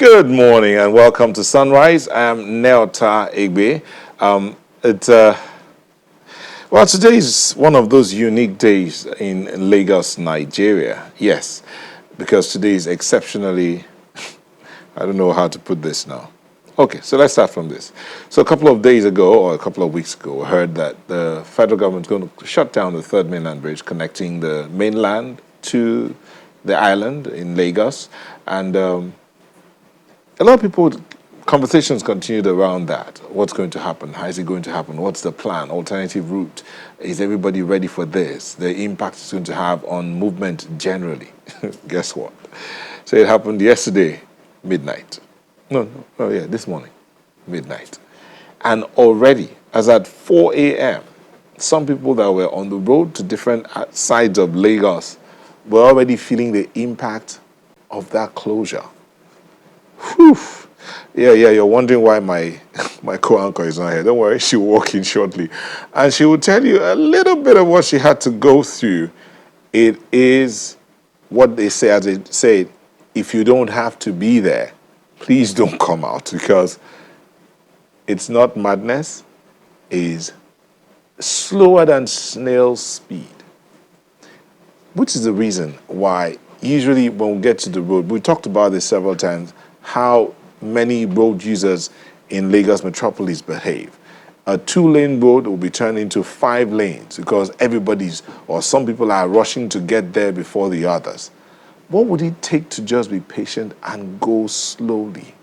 Good morning and welcome to Sunrise. I am Neota Egbe. Today is one of those unique days in Lagos, Nigeria. Yes, because today is exceptionally, I don't know how to put this now. Okay, so let's start from this. So a couple of days ago, or a couple of weeks ago, I heard that the federal government is going to shut down the third mainland bridge connecting the mainland to the island in Lagos. And a lot of people, conversations continued around that. What's going to happen? How is it going to happen? What's the plan? Alternative route? Is everybody ready for this? The impact it's going to have on movement generally. Guess what? So it happened yesterday, midnight. This morning, midnight. And already, as at 4 a.m., some people that were on the road to different sides of Lagos were already feeling the impact of that closure. Whew. Yeah, you're wondering why my co-anchor is not here. Don't worry, she'll walk in shortly. And she will tell you a little bit of what she had to go through. It is what they say, as they say, if you don't have to be there, please don't come out, because it's not madness, it's slower than snail speed. Which is the reason why usually when we get to the road, we talked about this several times, how many road users in Lagos metropolis behave. A 2-lane road will be turned into 5 lanes because some people are rushing to get there before the others. What would it take to just be patient and go slowly?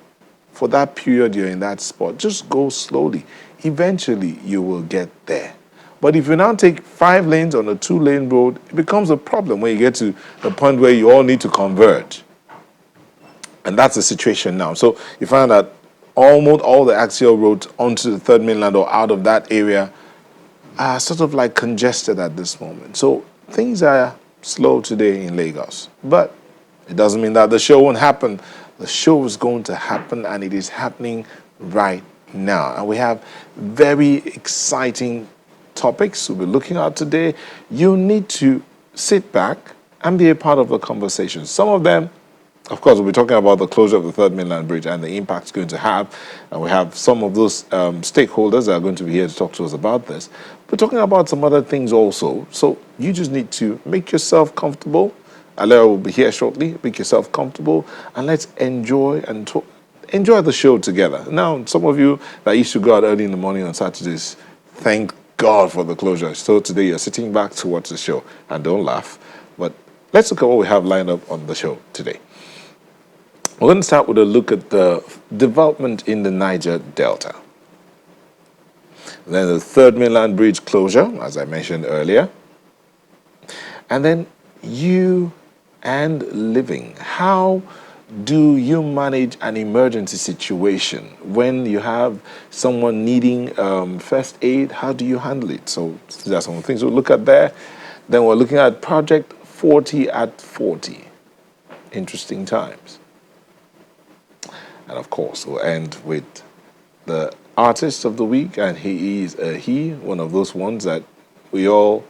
For that period you're in that spot, just go slowly. Eventually you will get there. But if you now take 5 lanes on a 2-lane road, it becomes a problem when you get to the point where you all need to converge. And that's the situation now. So you find that almost all the axial roads onto the third mainland or out of that area are sort of like congested at this moment. So things are slow today in Lagos. But it doesn't mean that the show won't happen. The show is going to happen, and it is happening right now. And we have very exciting topics we'll be looking at today. You need to sit back and be a part of the conversation. Some of them, of course, we'll be talking about the closure of the third mainland bridge and the impact it's going to have. And we have some of those stakeholders that are going to be here to talk to us about this. We're talking about some other things also. So you just need to make yourself comfortable. Alera will be here shortly. Make yourself comfortable, and let's enjoy the show together. Now, some of you that used to go out early in the morning on Saturdays, thank God for the closure. So today you're sitting back to watch the show. And don't laugh. But let's look at what we have lined up on the show today. We're going to start with a look at the development in the Niger Delta. Then the third mainland bridge closure, as I mentioned earlier. And then you and living. How do you manage an emergency situation when you have someone needing first aid? How do you handle it? So there are some things we'll look at there. Then we're looking at Project 40 at 40. Interesting times. And of course, we'll end with the artist of the week, and he is one of those ones that we all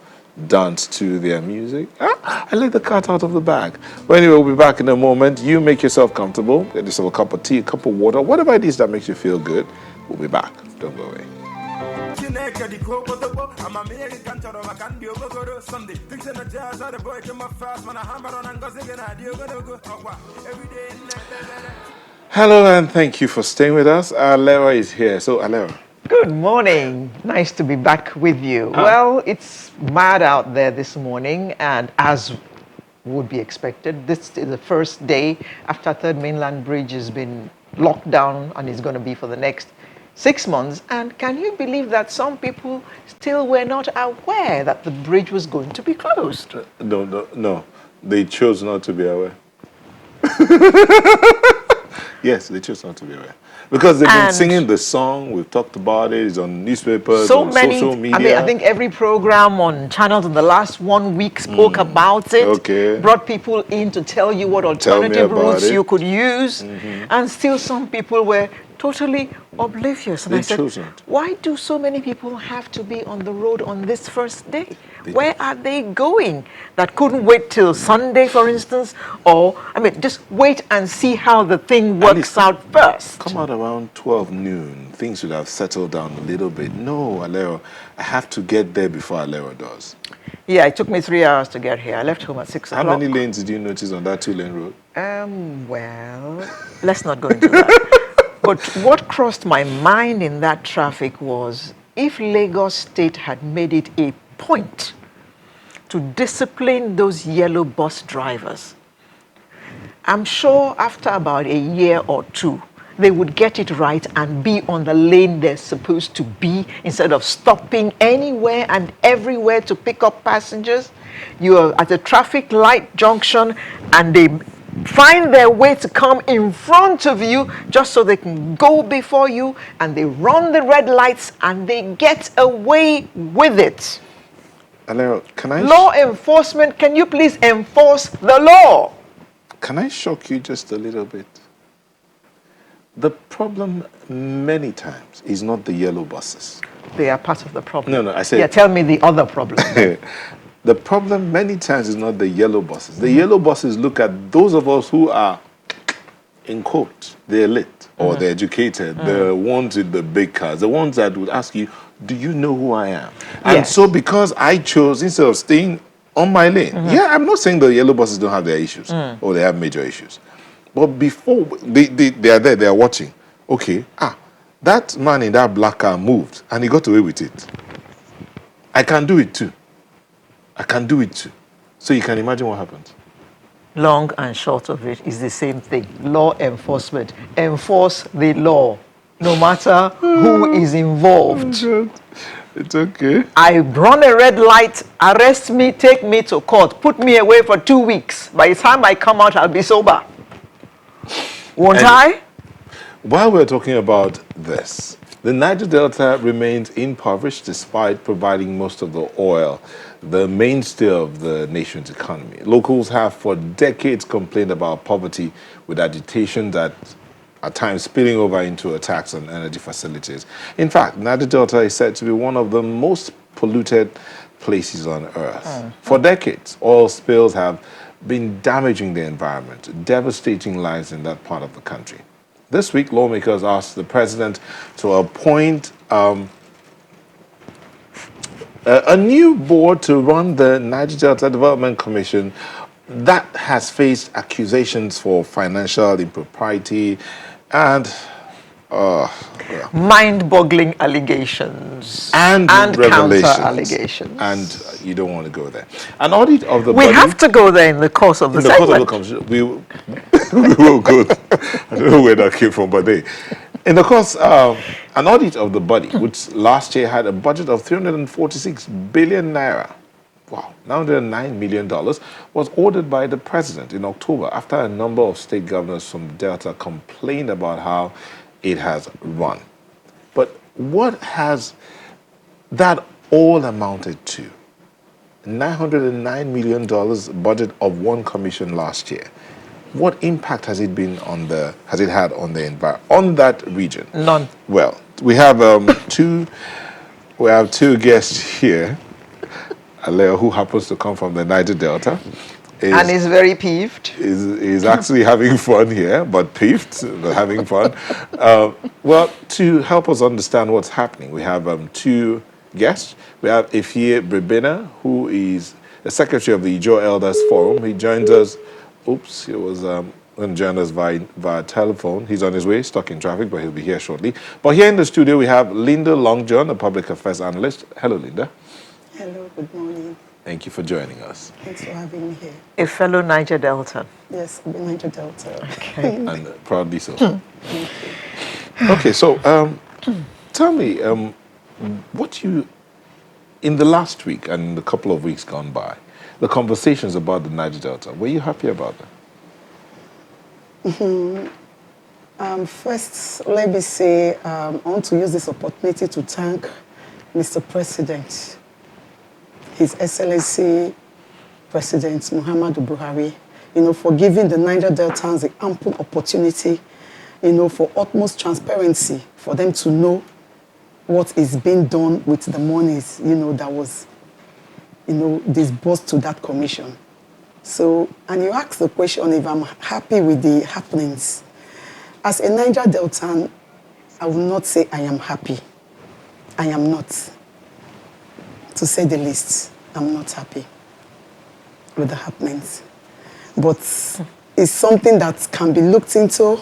dance to their music. I let the cat out of the bag. But anyway, we'll be back in a moment. You make yourself comfortable. Get yourself a cup of tea, a cup of water, whatever it is that makes you feel good. We'll be back. Don't go away. Hello, and thank you for staying with us. Alera is here. So, Alera. Good morning. Nice to be back with you. Well, it's mad out there this morning, and as would be expected, this is the first day after Third Mainland Bridge has been locked down, and is going to be for the next 6 months. And can you believe that some people still were not aware that the bridge was going to be closed? No. They chose not to be aware. Yes, they chose not to be aware. Because they've been singing the song, we've talked about it, it's on newspapers, social media. I think every program on channels in the last 1 week spoke about it, brought people in to tell you what alternative routes you could use, and still some people were totally oblivious. And They I said, chosen. why do so many people have to be on the road on this first day? Where are they going that couldn't wait till Sunday, for instance? Or, I mean, just wait and see how the thing works out first. Come out around 12 noon. Things should have settled down a little bit. No, Alero, I have to get there before Alero does. Yeah, it took me 3 hours to get here. I left home at 6 o'clock. How many lanes did you notice on that 2-lane road? Well, let's not go into that. But what crossed my mind in that traffic was if Lagos State had made it a point to discipline those yellow bus drivers, I'm sure after about a year or two, they would get it right and be on the lane they're supposed to be instead of stopping anywhere and everywhere to pick up passengers. You're at a traffic light junction and they find their way to come in front of you just so they can go before you, and they run the red lights and they get away with it. Alero, can I... Law enforcement, can you please enforce the law? Can I shock you just a little bit? The problem many times is not the yellow buses. They are part of the problem. No, I said... Yeah, tell me the other problem. The problem many times is not the yellow buses. The yellow buses look at those of us who are, in quote, the elite or the educated, the ones with the big cars, the ones that would ask you, do you know who I am? And Yes. so because I chose, instead of staying on my lane, yeah, I'm not saying the yellow buses don't have their issues or they have major issues. But before, they are there, they are watching. Okay, that man in that black car moved and he got away with it. I can do it too. I can do it too. So you can imagine what happens. Long and short of it is the same thing. Law enforcement. Enforce the law, no matter who is involved. It's okay. I run a red light, arrest me, take me to court, put me away for 2 weeks. By the time I come out, I'll be sober. Won't I? While we're talking about this, the Niger Delta remains impoverished despite providing most of the oil, the mainstay of the nation's economy. Locals have for decades complained about poverty, with agitation that at times spilling over into attacks on energy facilities. In fact, Niger Delta is said to be one of the most polluted places on earth. For decades, oil spills have been damaging the environment, devastating lives in that part of the country. This week, lawmakers asked the president to appoint a new board to run the Niger Delta Development Commission that has faced accusations for financial impropriety and mind-boggling allegations and counter allegations. And you don't want to go there. An audit of the We body, have to go there in the course of the in the course of the segment. commission, we will go. I don't know where that came from, but in the course, an audit of the body, which last year had a budget of 346 billion naira, wow, $909 million, was ordered by the president in October after a number of state governors from Delta complained about how it has run. But what has that all amounted to? $909 million budget of one commission last year. What impact has it been on had on the environment, on that region? None. Well, we have two guests here. Aleo, who happens to come from the Niger Delta, And is very peeved. is actually having fun here, but peeved, but having fun. Well, to help us understand what's happening, we have two guests. We have Ifie Brebina, who is the secretary of the Ijo Elders Forum. He joins us. Oops, he was going to join us via telephone. He's on his way, stuck in traffic, but he'll be here shortly. But here in the studio, we have Linda Longjohn, a public affairs analyst. Hello, Linda. Hello, good morning. Thank you for joining us. Thanks for having me here. A fellow Niger Delta. Yes, I'm in Niger Delta. Okay. And proudly so. Okay, so tell me, what you, in the last week and the couple of weeks gone by, the conversations about the Niger Delta, were you happy about that? First, let me say I want to use this opportunity to thank Mr. President, His Excellency President Muhammadu Buhari, for giving the Niger Deltans the ample opportunity for utmost transparency, for them to know what is being done with the monies, that was, disbursed to that commission. So, and you asked the question if I'm happy with the happenings. As a Niger Deltan, I will not say I am happy. I am not. To say the least, I'm not happy with the happenings. But it's something that can be looked into,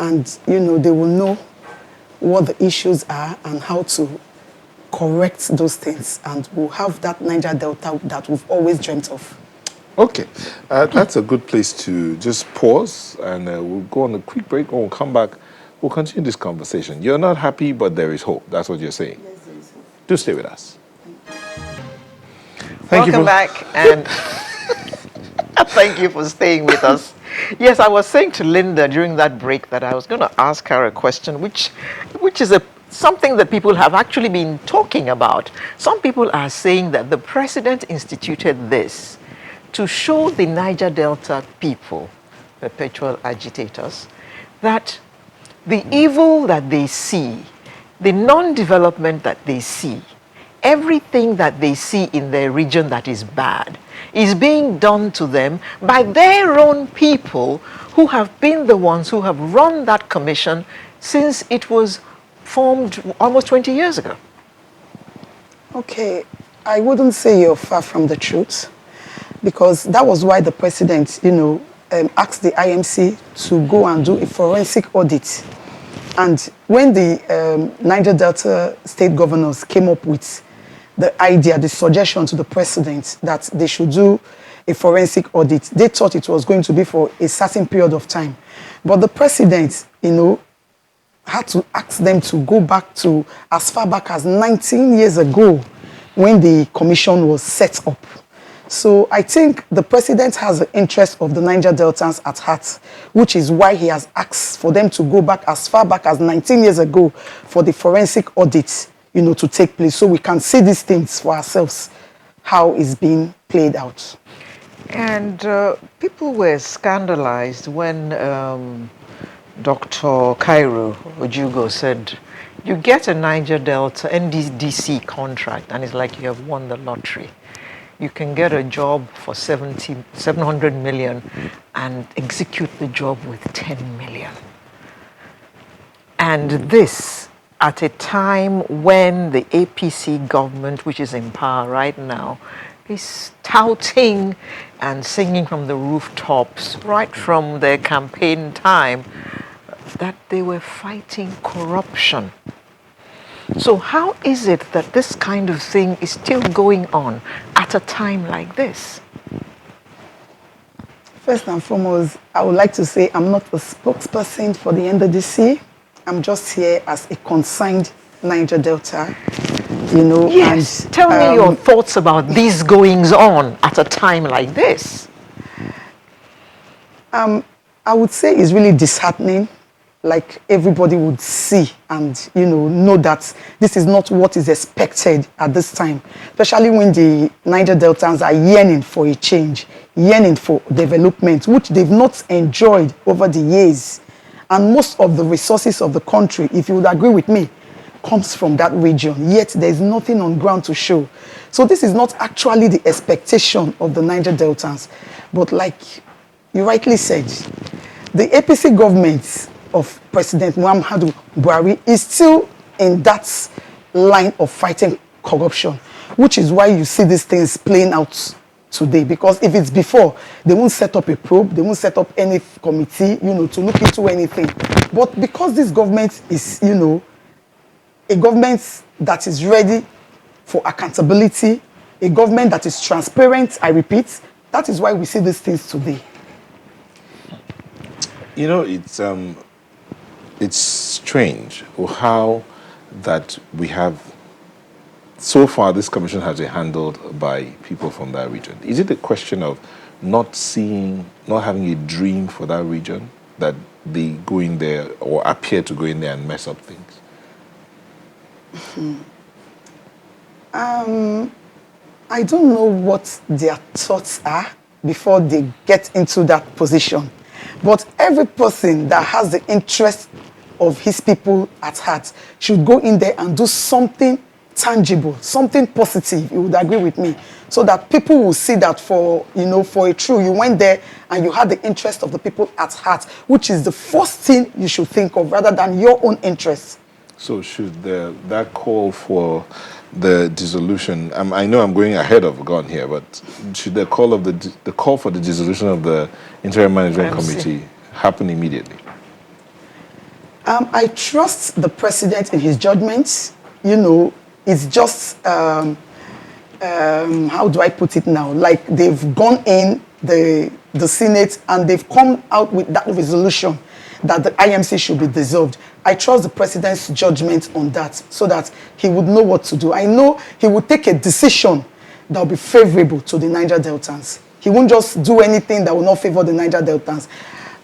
and, they will know what the issues are and how to correct those things, and we'll have that Niger Delta that we've always dreamt of. Okay, that's a good place to just pause, and we'll go on a quick break. When we'll come back, we'll continue this conversation. You're not happy, but there is hope. That's what you're saying. Yes, there is hope. Do stay with us. Welcome back, and thank you for staying with us. Yes, I was saying to Linda during that break that I was going to ask her a question, which is something that people have actually been talking about. Some people are saying that the president instituted this to show the Niger Delta people, perpetual agitators, that the evil that they see, the non-development that they see, everything that they see in their region that is bad is being done to them by their own people who have been the ones who have run that commission since it was formed almost 20 years ago. Okay, I wouldn't say you're far from the truth, because that was why the president, asked the IMC to go and do a forensic audit. And when the Niger Delta state governors came up with the idea, the suggestion to the president that they should do a forensic audit, they thought it was going to be for a certain period of time. But the president, had to ask them to go back to as far back as 19 years ago when the commission was set up. So I think the president has the interest of the Niger Deltans at heart, which is why he has asked for them to go back as far back as 19 years ago for the forensic audit, to take place, so we can see these things for ourselves, how it's being played out. And people were scandalized when Dr. Cairo Ojugo said, you get a Niger Delta NDDC contract, and it's like you have won the lottery. You can get a job for 700 million and execute the job with 10 million. And this at a time when the APC government, which is in power right now, is touting and singing from the rooftops right from their campaign time that they were fighting corruption. So how is it that this kind of thing is still going on at a time like this? First and foremost, I would like to say I'm not a spokesperson for the Nddc. I'm just here as a concerned Niger Delta, Yes, and, tell me your thoughts about these goings on at a time like this. I would say it's really disheartening, like everybody would see and, know that this is not what is expected at this time, especially when the Niger Deltans are yearning for a change, yearning for development, which they've not enjoyed over the years. And most of the resources of the country, if you would agree with me, comes from that region, yet there's nothing on ground to show. So this is not actually the expectation of the Niger Deltans. But like you rightly said, the APC government of President Muhammadu Buhari is still in that line of fighting corruption, which is why you see these things playing out today. Because if it's before, they won't set up a probe, they won't set up any committee, to look into anything. But because this government is, a government that is ready for accountability, a government that is transparent, I repeat, that is why we see these things today. It's strange how that we have. So far, this commission has been handled by people from that region. Is it a question of not having a dream for that region, that they go in there or appear to go in there and mess up things? I don't know what their thoughts are before they get into that position. But every person that has the interest of his people at heart should go in there and do something tangible, something positive. You would agree with me, so that people will see that for a true, you went there and you had the interest of the people at heart, which is the first thing you should think of rather than your own interests. So should that call for the dissolution? I know I'm going ahead of God here, but should the call for the dissolution of the interim management committee happen immediately? I trust the president in his judgments. It's just how do I put it now? Like they've gone in the Senate and they've come out with that resolution that the IMC should be dissolved. I trust the president's judgment on that so that he would know what to do. I know he would take a decision that will be favorable to the Niger Deltans. He won't just do anything that will not favor the Niger Deltans.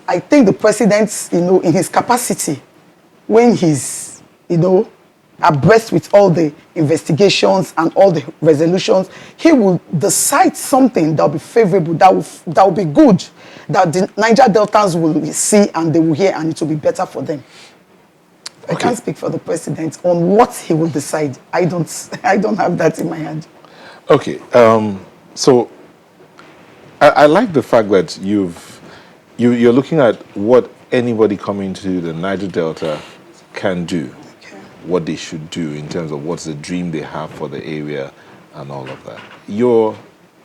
I think the president, in his capacity, when he's, abreast with all the investigations and all the resolutions, he will decide something that will be favorable, that will be good, that the Niger Deltans will see and they will hear, and it will be better for them. Okay. I can't speak for the president on what he will decide. I don't have that in my hand. Okay, so I like the fact that you're looking at what anybody coming to the Niger Delta can do, what they should do in terms of what's the dream they have for the area and all of that. You're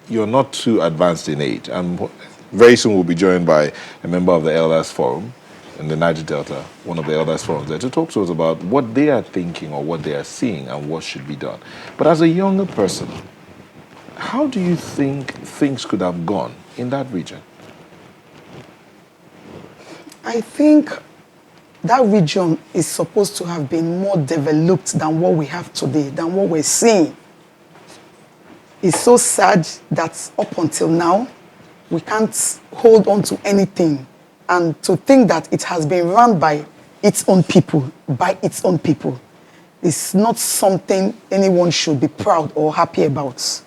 not too advanced in age, and very soon we'll be joined by a member of the Elders Forum in the Niger Delta, one of the Elders Forums there, to talk to us about what they are thinking or what they are seeing and what should be done. But as a younger person, how do you think things could have gone in that region? I think that region is supposed to have been more developed than what we have today, than what we're seeing. It's so sad that up until now, we can't hold on to anything. And to think that it has been run by its own people, is not something anyone should be proud or happy about.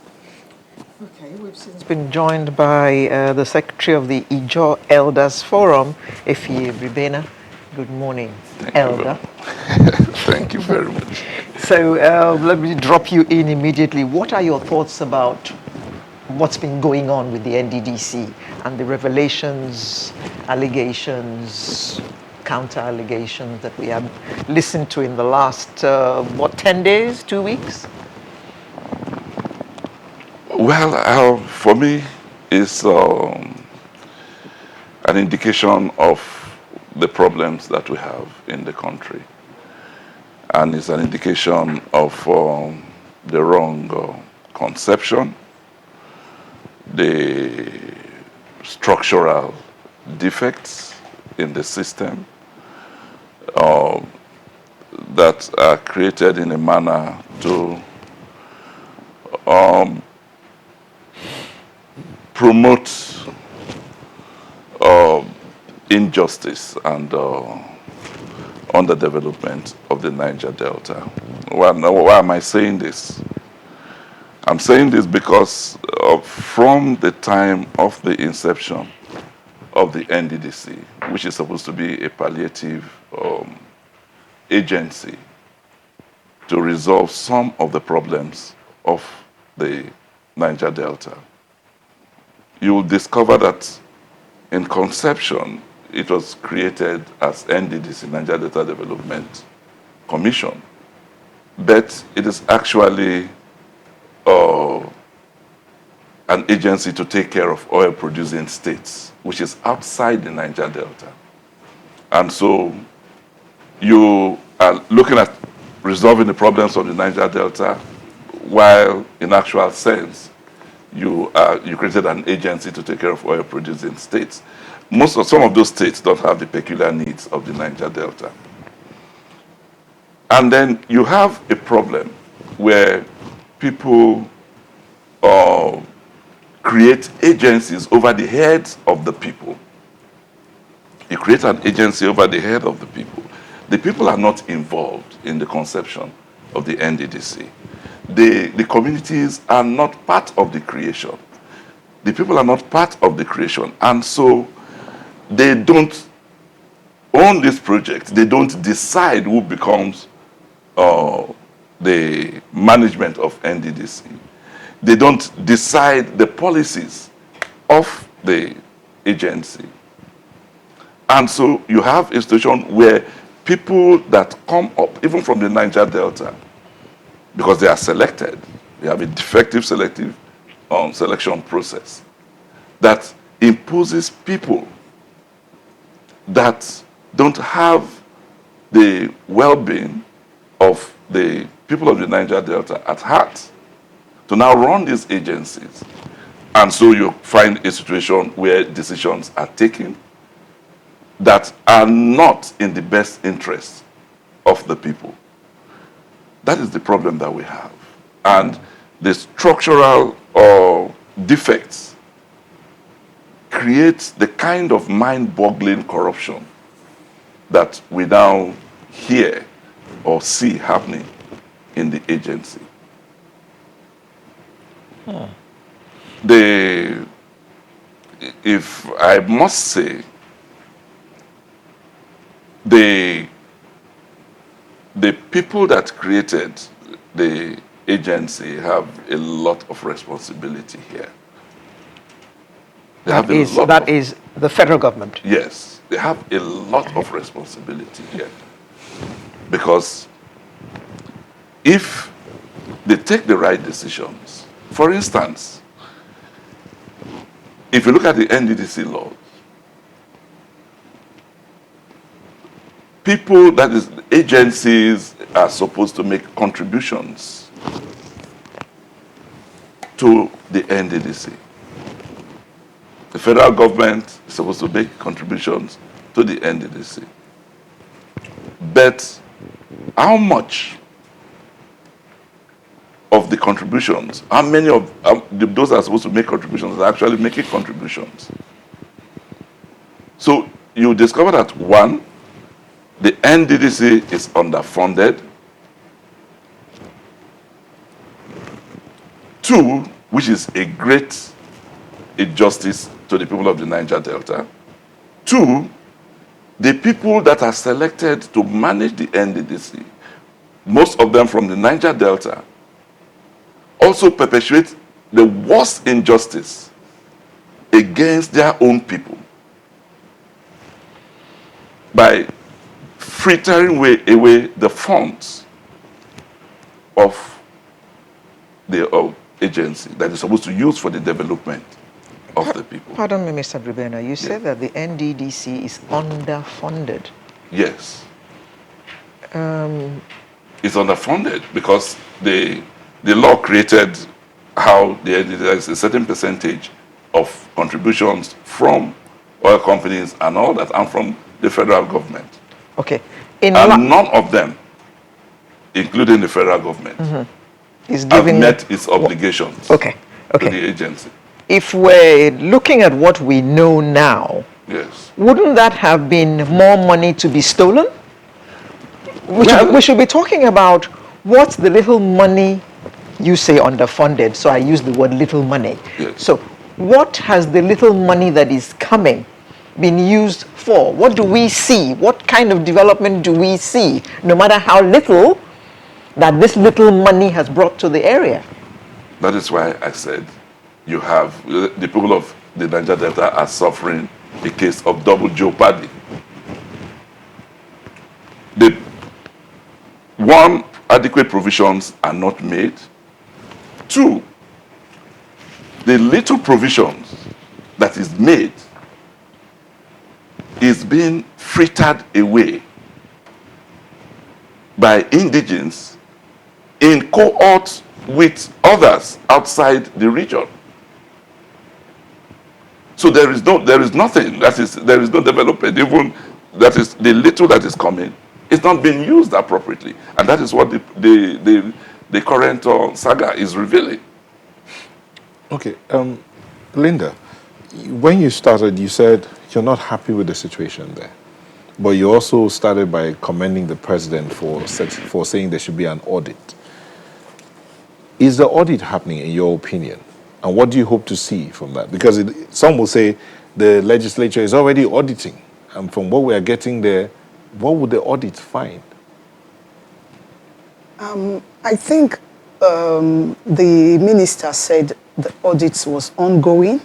Okay, we've since been joined by the Secretary of the Ijaw Elders Forum, Efie Ribena. Good morning, Elder. Thank you very much. So let me drop you in immediately. What are your thoughts about what's been going on with the NDDC and the revelations, allegations, counter-allegations that we have listened to in the last, 10 days, 2 weeks? Well, for me, it's an indication of the problems that we have in the country. And it's an indication of the wrong conception, the structural defects in the system that are created in a manner to promote injustice and underdevelopment of the Niger Delta. Why am I saying this? I'm saying this because from the time of the inception of the NDDC, which is supposed to be a palliative agency to resolve some of the problems of the Niger Delta, you will discover that in conception, it was created as NDDC, Niger Delta Development Commission, but it is actually an agency to take care of oil-producing states, which is outside the Niger Delta. And so you are looking at resolving the problems of the Niger Delta, while in actual sense, you created an agency to take care of oil-producing states. Some of those states don't have the peculiar needs of the Niger Delta. And then you have a problem where people create agencies over the heads of the people. You create an agency over the head of the people. The people are not involved in the conception of the NDDC. The communities are not part of the creation. The people are not part of the creation. And so they don't own this project. They don't decide who becomes the management of NDDC. They don't decide the policies of the agency. And so you have a situation where people that come up, even from the Niger Delta, because they are selected, they have a defective selective selection process that imposes people that don't have the well-being of the people of the Niger Delta at heart to now run these agencies. And so you find a situation where decisions are taken that are not in the best interest of the people. That is the problem that we have. And the structural defects create the kind of mind-boggling corruption that we now hear or see happening in the agency. If I must say, the people that created the agency have a lot of responsibility here. That is the federal government. Yes, they have a lot of responsibility here. Because if they take the right decisions, for instance, if you look at the NDDC laws, people, that is, agencies are supposed to make contributions to the NDDC. The federal government is supposed to make contributions to the NDDC. But how much of the contributions, how many of those that are supposed to make contributions are actually making contributions? So you discover that, one, the NDDC is underfunded. Two, which is a great injustice to the people of the Niger Delta. Two, the people that are selected to manage the NDDC, most of them from the Niger Delta, also perpetuate the worst injustice against their own people by frittering away the funds of the agency that is supposed to use for the development of the people. Pardon me, Mr. Dribena, you said that the NDDC is underfunded. Yes. It's underfunded because the law created how there is a certain percentage of contributions from oil companies and all that, and from the federal government. Okay. And none of them, including the federal government, is giving, have met its obligations to the agency. If we're looking at what we know now, yes, wouldn't that have been more money to be stolen? We should be talking about what's the little money. You say underfunded, so I use the word little money. Yes. So what has the little money that is coming been used for? What do we see? What kind of development do we see, no matter how little that this little money has brought to the area? That is why I said you have the people of the Niger Delta are suffering a case of double jeopardy. The one, adequate provisions are not made. Two, the little provisions that is made is being frittered away by indigents in cohorts with others outside the region. So there is nothing, there is no development, even that is the little that is coming, it's not being used appropriately. And that is what the current saga is revealing. Okay, Linda, when you started, you said you're not happy with the situation there. But you also started by commending the president for saying there should be an audit. Is the audit happening in your opinion? And what do you hope to see from that? Because some will say the legislature is already auditing. And from what we are getting there, what would the audit find? I think the minister said the audit was ongoing.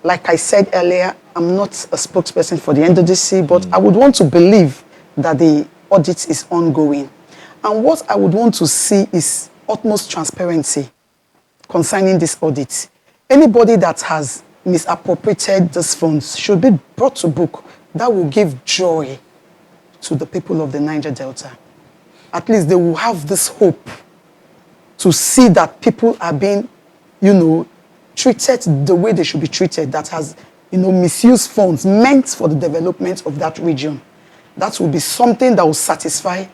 Like I said earlier, I'm not a spokesperson for the Nddc, but I would want to believe that the audit is ongoing. And what I would want to see is utmost transparency concerning this audit. Anybody that has misappropriated these funds should be brought to book. That will give joy to the people of the Niger Delta. At least they will have this hope to see that people are being, treated the way they should be treated, that has, misused funds meant for the development of that region. That will be something that will satisfy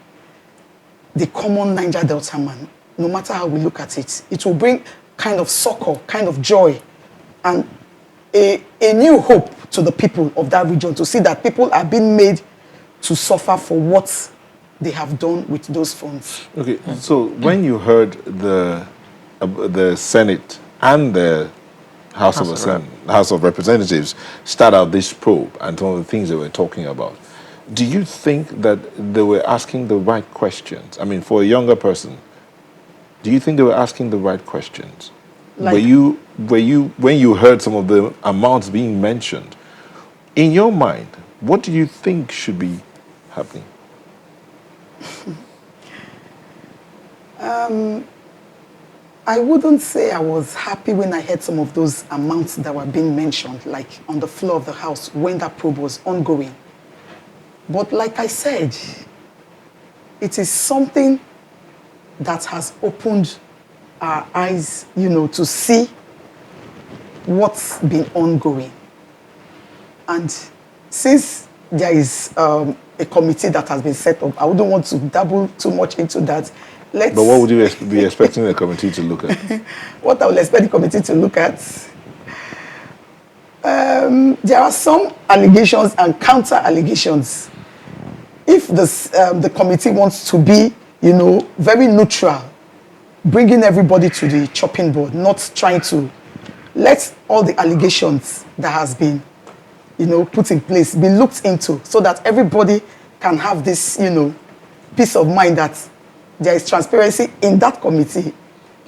the common Niger Delta man, no matter how we look at it. It will bring kind of succor, kind of joy, and a new hope to the people of that region to see that people are being made to suffer for what they have done with those funds. Okay, so when you heard the Senate and the House of Representatives start out this probe and some of the things they were talking about, do you think that they were asking the right questions? I mean, for a younger person, do you think they were asking the right questions? Like, when you heard some of the amounts being mentioned, in your mind, what do you think should be happening? I wouldn't say I was happy when I heard some of those amounts that were being mentioned, like on the floor of the House when that probe was ongoing. But like I said, it is something that has opened our eyes, to see what's been ongoing. And since there is a committee that has been set up, I wouldn't want to dabble too much into that. But what would you be expecting the committee to look at? What I would expect the committee to look at? There are some allegations and counter allegations. If the committee wants to be, very neutral, bringing everybody to the chopping board, not trying to let all the allegations that has been, put in place be looked into so that everybody can have this, peace of mind that there is transparency in that committee,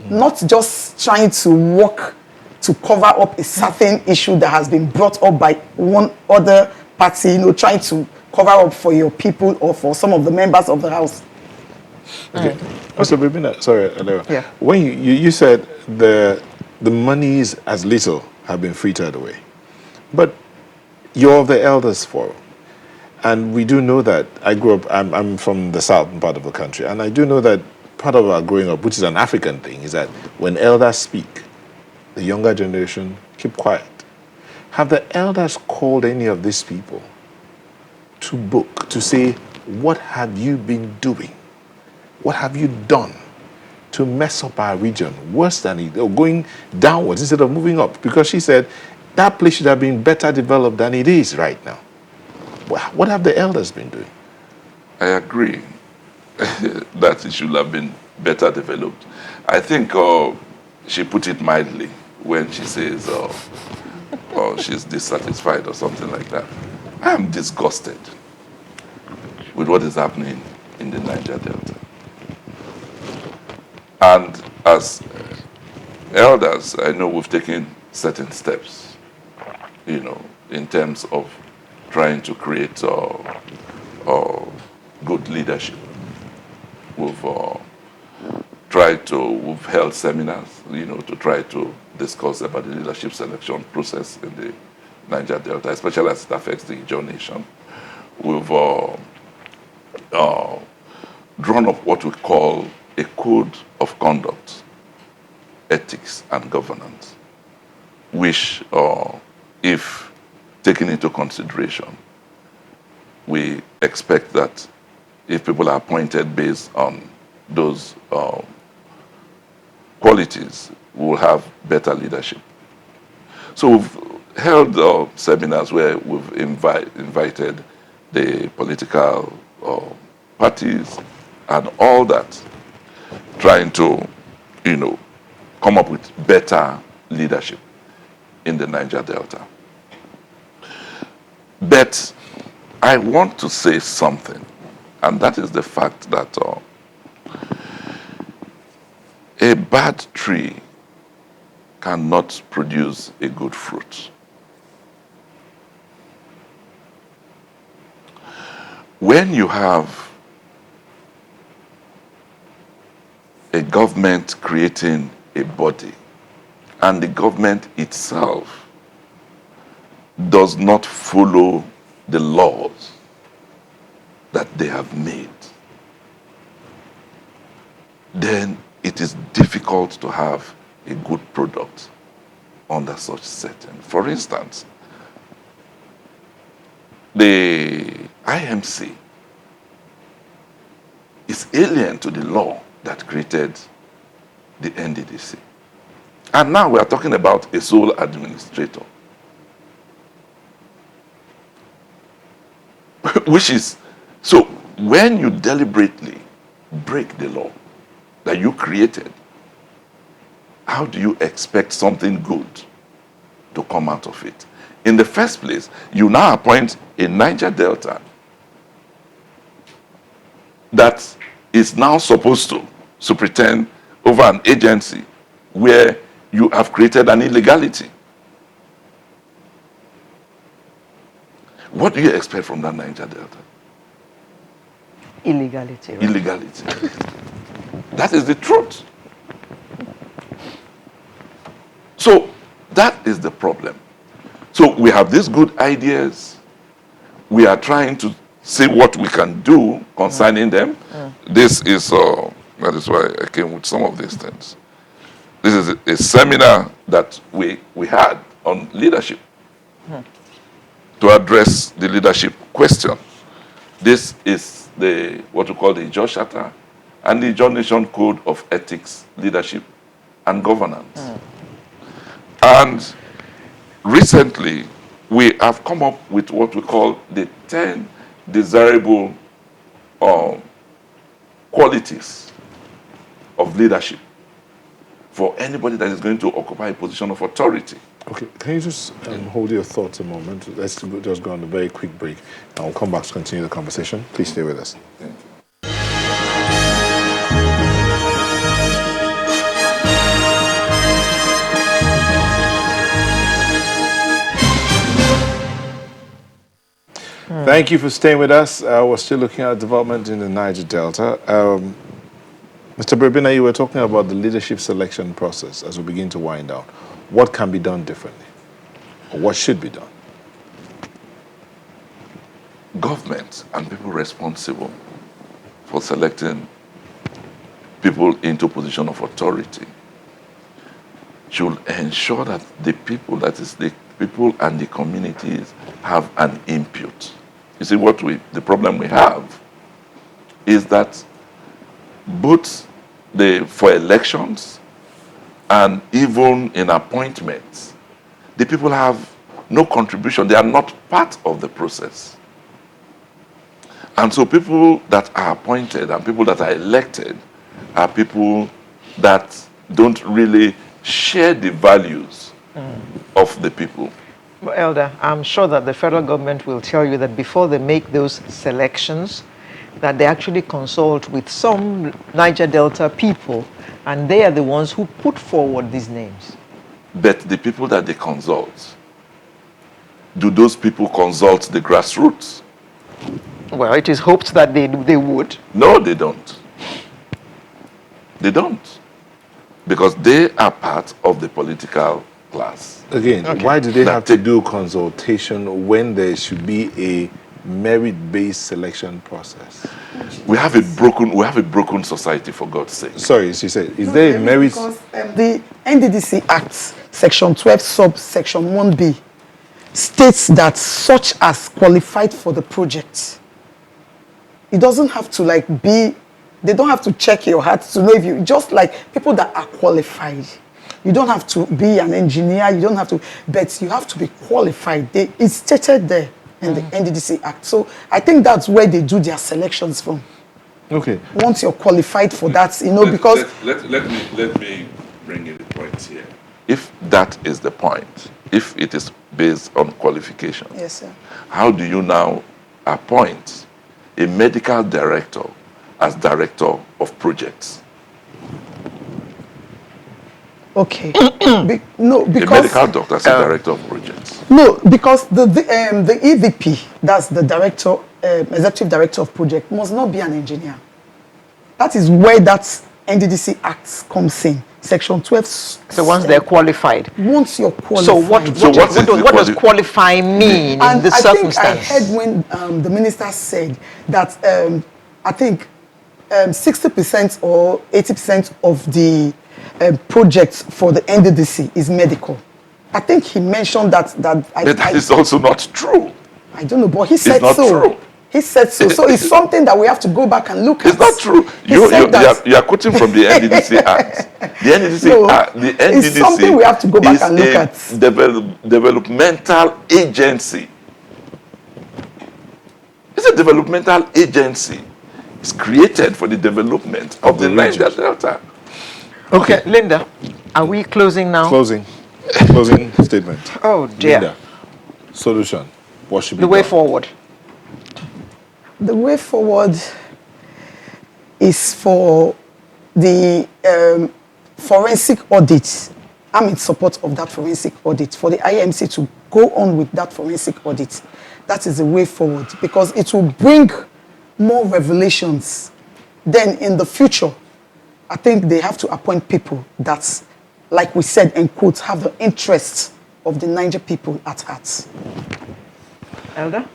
not just trying to work to cover up a certain issue that has been brought up by one other party, trying to cover up for your people or for some of the members of the House. Okay. Also, sorry, Alera. Yeah. When you said the monies as little have been filtered away, but you're of the Elders Forum, and we do know that I'm from the southern part of the country, and I do know that part of our growing up, which is an African thing, is that when elders speak, the younger generation keep quiet. Have the elders called any of these people to book to say, what have you been doing? What have you done to mess up our region worse than it, or going downwards instead of moving up? Because she said that place should have been better developed than it is right now. What have the elders been doing? I agree that it should have been better developed. I think she put it mildly when she says she's dissatisfied or something like that. I'm disgusted with what is happening in the Niger Delta. And as elders, I know we've taken certain steps, in terms of trying to create good leadership. We've held seminars, to try to discuss about the leadership selection process in the Niger Delta, especially as it affects the Ijaw Nation. We've drawn up what we call a code of conduct, ethics, and governance, which, if taken into consideration, we expect that if people are appointed based on those qualities, we will have better leadership. So we've held seminars where we've invited the political parties and all that, trying to, come up with better leadership in the Niger Delta. But I want to say something, and that is the fact that a bad tree cannot produce a good fruit. When you have a government creating a body and the government itself does not follow the laws that they have made, then it is difficult to have a good product under such setting. For instance, the IMC is alien to the law that created the NDDC. And now we are talking about a sole administrator. Which is, so when you deliberately break the law that you created, how do you expect something good to come out of it? In the first place, you now appoint a Niger Delta that is now supposed to superintend over an agency where you have created an illegality. What do you expect from that Niger Delta? Illegality, right? Illegality. That is the truth. So that is the problem. So we have these good ideas. We are trying to see what we can do concerning them. This is, that is why I came with some of these things. This is a seminar that we had on leadership to address the leadership question. This is the what we call the Niger Charter and the Niger Nation Code of Ethics, Leadership, and Governance. And recently, we have come up with what we call the 10 desirable qualities of leadership for anybody that is going to occupy a position of authority. Okay, can you just hold your thoughts a moment? Let's just go on a very quick break, and we'll come back to continue the conversation. Please stay with us. Thank you. Thank you for staying with us. We're still looking at development in the Niger Delta. Mr. Brebina, you were talking about the leadership selection process as we begin to wind down. What can be done differently? Or what should be done? Government and people responsible for selecting people into position of authority should ensure that the people, that is the people and the communities, have an input. You see, the problem we have is that both for elections and even in appointments, the people have no contribution. They are not part of the process. And so people that are appointed and people that are elected are people that don't really share the values of the people. Well, Elder, I'm sure that the federal government will tell you that before they make those selections, that they actually consult with some Niger Delta people, and they are the ones who put forward these names. But the people that they consult, do those people consult the grassroots? Well, it is hoped that they would. No, they don't. They don't. Because they are part of the political class. Again, Okay. why do they have to do consultation when there should be a merit-based selection process? We have a broken society, for God's sake. Sorry, she said, is there a merit? Because the NDDC Act, Section 12, subsection 1B, states that such as qualified for the project. It doesn't have to they don't have to check your heart to know if you, just like people that are qualified. You don't have to be an engineer, you don't have to, but you have to be qualified. It's stated there in the NDDC Act. So I think that's where they do their selections from. Okay. Once you're qualified for that, because... Let me bring in the point here. If that is the point, if it is based on qualification. Yes, sir. How do you now appoint a medical director as director of projects? Okay. No, A because medical doctor as a director of projects. no, because the EVP, that's the director, executive director of project, must not be an engineer. That is where that NDDC Act comes in. Section 12. So once they're qualified. Once you're qualified. So what does qualify mean in And this I circumstance? think I heard when the minister said that I think 60% or 80% of the projects for the NDDC is medical. I think he mentioned that. But that is also not true. I don't know, but he said not so. true. He said so. So it's something that we have to go back and look at. It's not true. You are quoting from the NDDC Act. The NDDC Act. The NDDC it's something we have to go back and look at. Developmental agency. It's a developmental agency. It's created for the development of the Niger Delta. Okay, Linda, are we closing now? Closing statement. Oh dear. Linda, solution. What should be The way done? forward. The way forward is for the forensic audit. I'm in support of that forensic audit, for the IMC to go on with that forensic audit. That is the way forward, because it will bring more revelations. Then in the future, I think they have to appoint people that, like we said in quotes, have the interests of the Niger people at heart. Elder?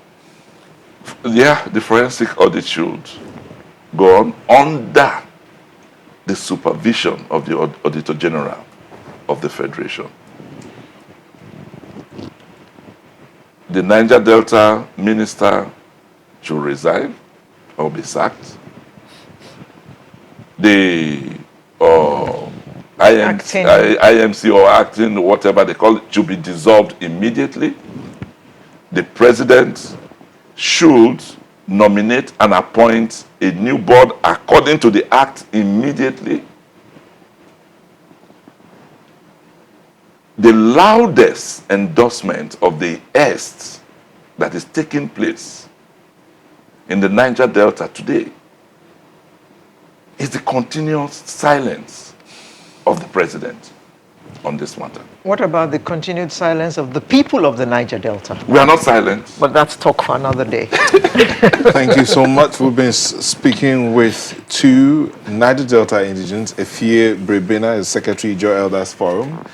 Yeah, the forensic audit should go on under the supervision of the Auditor General of the Federation. The Niger Delta minister should resign or be sacked. The IMC or acting, whatever they call it, should be dissolved immediately. The president should nominate and appoint a new board according to the act immediately. The loudest endorsement of the est that is taking place in the Niger Delta today is the continuous silence of the president on this matter. What about the continued silence of the people of the Niger Delta? We are not silent. But that's talk for another day. Thank you so much. We've been speaking with two Niger Delta indigents, Efie Brebena, is Secretary Joe Elders Forum,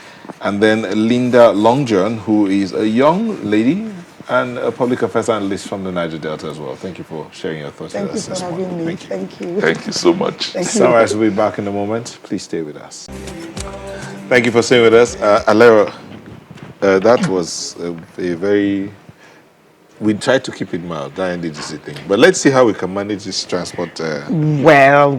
and then Linda Longjohn, who is a young lady and a public affairs analyst from the Niger Delta as well. Thank you for sharing your thoughts with us this morning. Thank you for having me. Thank you. Thank you so much. Thank you. Sunrise will be back in a moment. Please stay with us. Thank you for staying with us. Alera, that was a very... We tried to keep it mild, that NDDC thing. But let's see how we can manage this transport. Well,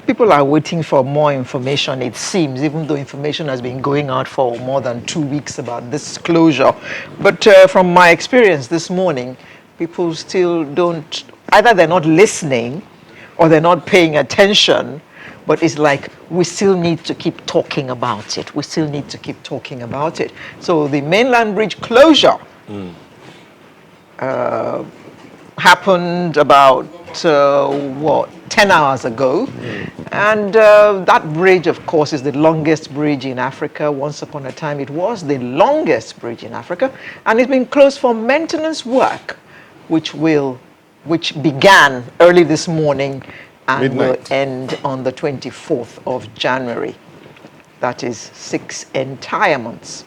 people are waiting for more information, it seems, even though information has been going out for more than 2 weeks about this closure. But from my experience this morning, people still don't, either they're not listening or they're not paying attention, but it's like we still need to keep talking about it. We still need to keep talking about it. So the mainland bridge closure happened about 10 hours ago, and that bridge, of course, is the longest bridge in Africa. Once upon a time it was the longest bridge in Africa, and it's been closed for maintenance work, which began early this morning and will end on the 24th of January. That is 6 entire months.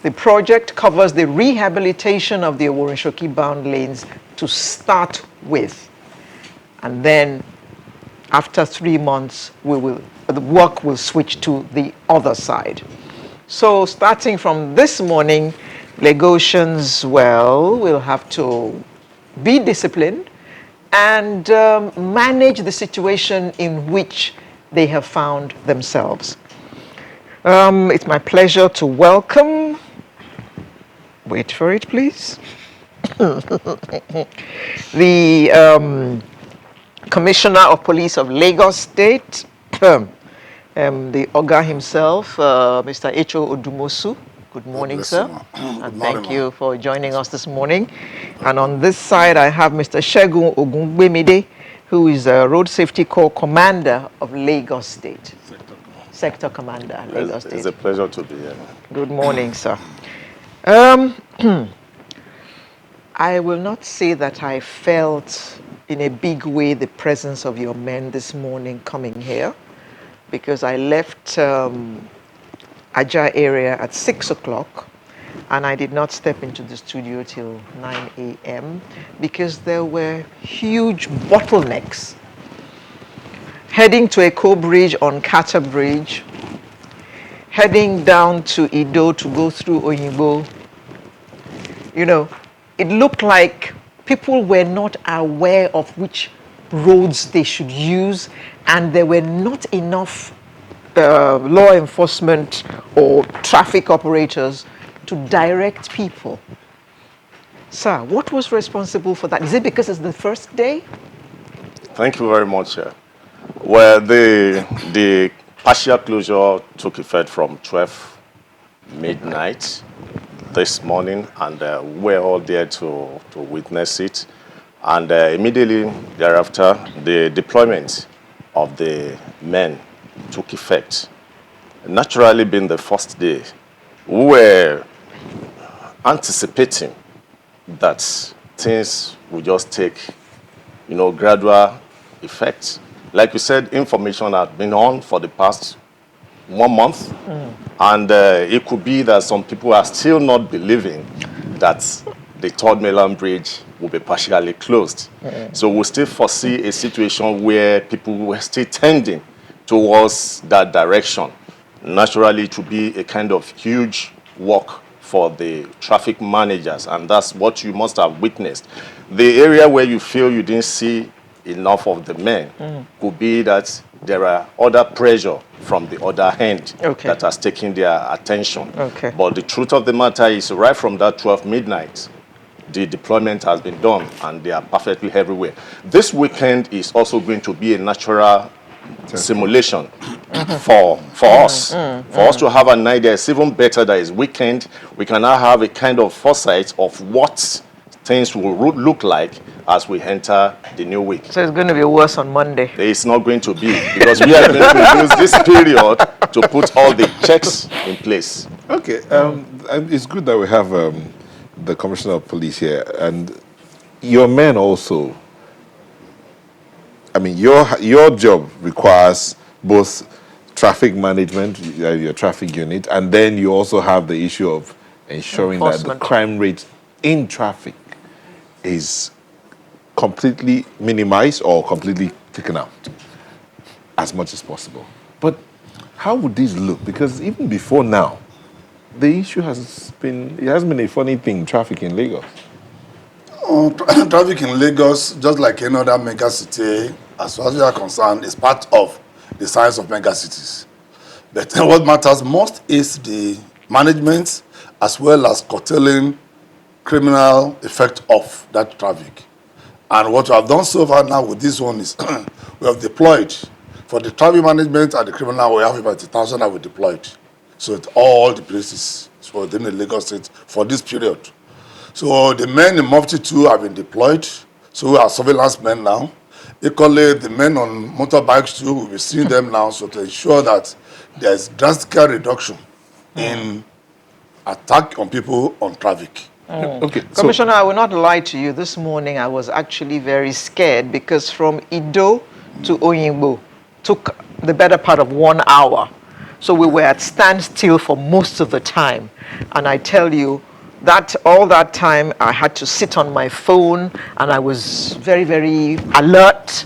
The project covers the rehabilitation of the Oworonshoki bound lanes to start with. And then after 3 months, the work will switch to the other side. So starting from this morning, Lagosians, will have to be disciplined and manage the situation in which they have found themselves. It's my pleasure to welcome, wait for it please, the Commissioner of Police of Lagos State, the Oga himself, Mr. Echo Odumosu. Good morning, bless sir. you, ma. And Good thank morning, you for joining us this morning. And on this side, I have Mr. Segun Ogungbemide, who is a Road Safety Corps Commander of Lagos State. Sector Commander, Lagos It's State. a pleasure to be here. Good morning, sir. I will not say that I felt in a big way the presence of your men this morning coming here, because I left Aja area at 6 o'clock and I did not step into the studio till 9 a.m. because there were huge bottlenecks heading to Eko Bridge on Carter Bridge, heading down to Ido to go through Oyinbo. You know, it looked like people were not aware of which roads they should use, and there were not enough law enforcement or traffic operators to direct people. Sir, what was responsible for that? Is it because it's the first day? Thank you very much. Well, the partial closure took effect from 12 midnight this morning, and we're all there to witness it. And immediately thereafter, the deployment of the men took effect. Naturally, being the first day, we were anticipating that things would just take, gradual effect. Like you said, information had been on for the past 1 month, and it could be that some people are still not believing that the third mainland bridge will be partially closed. So we still foresee a situation where people were still tending towards that direction. Naturally, it will be a kind of huge work for the traffic managers, and that's what you must have witnessed. The area where you feel you didn't see enough of the men could be that there are other pressure from the other hand that has taken their attention. But the truth of the matter is, right from that 12 midnight, the deployment has been done and they are perfectly everywhere. This weekend is also going to be a natural simulation for us. For us to have an idea, it's even better that it's weekend. We can now have a kind of foresight of what things will look like as we enter the new week. So it's going to be worse on Monday. It's not going to be, because we are going to use this period to put all the checks in place. Okay, it's good that we have the Commissioner of Police here, and your men also. I mean, your job requires both traffic management, your traffic unit, and then you also have the issue of ensuring that the crime rate in traffic is completely minimized or completely taken out as much as possible. But how would this look? Because even before now, the issue has been a funny thing, traffic in Lagos. Traffic in Lagos, just like any other mega city, as far as we are concerned, is part of the science of mega cities. But what matters most is the management as well as curtailing criminal effect of that traffic. And what we have done so far now with this one is we have deployed for the traffic management and the criminal. We have about 1,000 that we deployed. So at all the places within the Lagos State for this period. So the men in Mufti 2 have been deployed. So we are surveillance men now. Equally, the men on motorbikes too, we'll be seeing them now. So to ensure that there's drastic reduction in attack on people on traffic. Okay, Commissioner, I will not lie to you. This morning I was actually very scared because from Ido to Oyinbo took the better part of 1 hour. So we were at standstill for most of the time. And I tell you, that all that time I had to sit on my phone and I was very, very alert,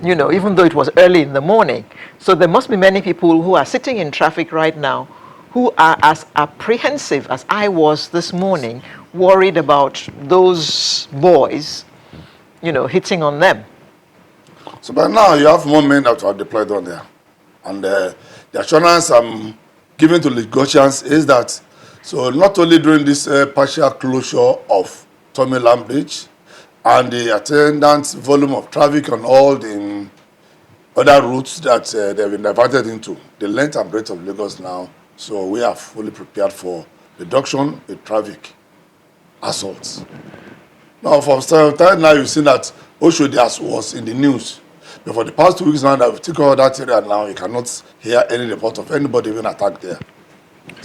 even though it was early in the morning. So there must be many people who are sitting in traffic right now who are as apprehensive as I was this morning, worried about those boys, hitting on them. So by now you have more men that are deployed on there. And the assurance I'm giving to Lagosians is that, so not only during this partial closure of Tomiland Bridge and the attendant volume of traffic on all the other routes that they've been diverted into, the length and breadth of Lagos now So we are fully prepared for reduction in traffic assaults. Now, from time now, you've seen that Oshodi was in the news. But for the past 2 weeks now that we've taken all that area now, you cannot hear any report of anybody being attacked there.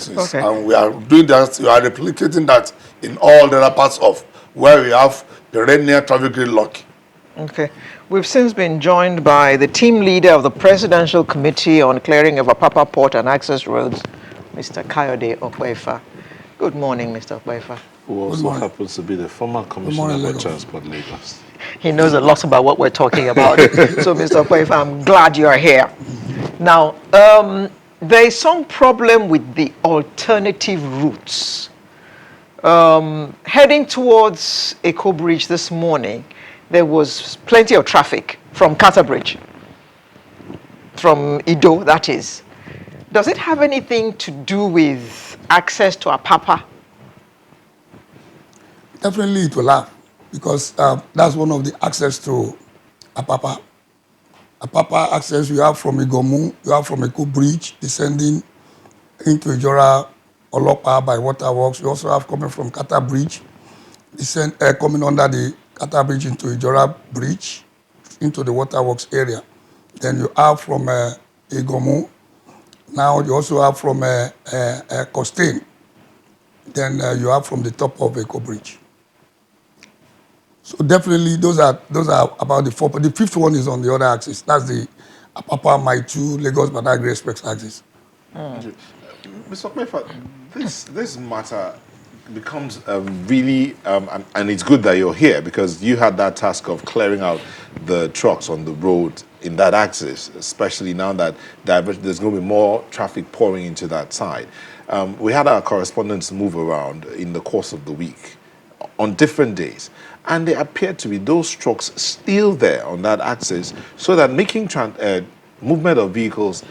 Okay. And we are doing that, we are replicating that in all the other parts of where we have perennial traffic gridlock. Okay. We've since been joined by the team leader of the Presidential Committee on Clearing of Apapa Port and Access Roads, Mr. Kayode Okwefa. Good morning, Mr. Okwefa. Who also happens to be the former Commissioner for Transport Lagos. He knows a lot about what we're talking about. So, Mr. Okwefa, I'm glad you are here. Now, there is some problem with the alternative routes. Heading towards Eko Bridge this morning, there was plenty of traffic from Kata Bridge, from Ido, that is. Does it have anything to do with access to Apapa? Definitely it will have, because that's one of the access to Apapa. Apapa access you have from Igomu, you have from Eko Bridge, descending into Ijora Olopa by waterworks. You also have coming from Kata Bridge, coming under the Kata Bridge into Ijora Bridge, into the waterworks area. Then you have from Igomu. Now you also have from Costain. Then you have from the top of Eko Bridge. So definitely those are about the four. But the fifth one is on the other axis. That's the Apapa, Maitu, Lagos, Badagry Express axis. Mr. Okwefa, this matter becomes really, and it's good that you're here because you had that task of clearing out the trucks on the road in that axis, especially now that there's going to be more traffic pouring into that side. We had our correspondents move around in the course of the week on different days, and there appeared to be those trucks still there on that axis, so that making movement of vehicles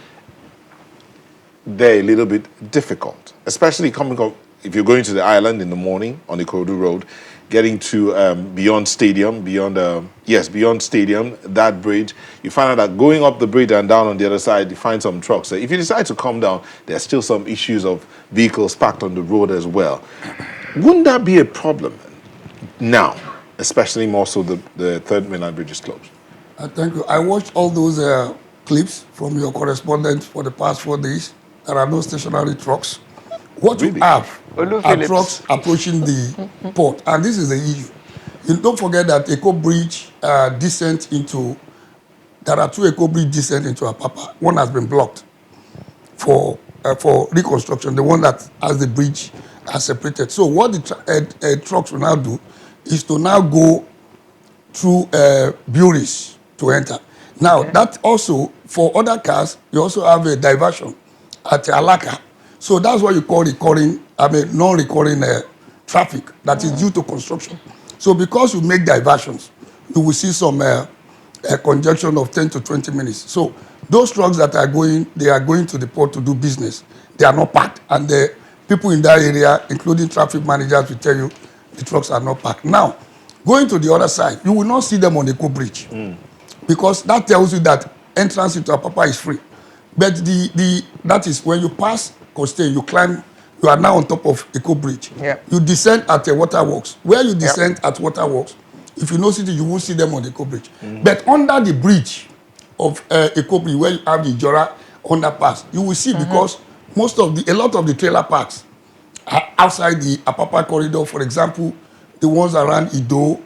there a little bit difficult, especially coming up if you're going to the island in the morning on the Ikorodu Road, getting to beyond Stadium, beyond Stadium, that bridge. You find out that going up the bridge and down on the other side, you find some trucks. So if you decide to come down, there's still some issues of vehicles parked on the road as well. Wouldn't that be a problem now, especially more so the third mainland bridge is closed? Thank you. I watched all those clips from your correspondent for the past 4 days. There are no stationary trucks. What Really? you have Olu are Phillips. trucks approaching the port, and this is the issue. You don't forget that Eko Bridge descent into, there are 2 Eko Bridge descent into Apapa. One has been blocked for reconstruction, the one that has the bridge separated. So what the trucks will now do is to now go through breweries to enter. Now, that also, for other cars, you also have a diversion at Alaka. So that's what you call non-recurring traffic that is due to construction. So because you make diversions, you will see some congestion of 10 to 20 minutes. So those trucks that are going, they are going to the port to do business. They are not parked. And the people in that area, including traffic managers, will tell you the trucks are not parked. Now, going to the other side, you will not see them on the Eko Bridge. Because that tells you that entrance into Apapa is free. But that is when you pass Costain, you climb, you are now on top of Eko Bridge. Yeah. You descend at the waterworks. Where you descend at waterworks, if you know city, you won't see them on the Eko Bridge. But under the bridge of Eko Bridge, where you have the Ijora underpass, you will see because a lot of the trailer parks are outside the Apapa corridor. For example, the ones around Ido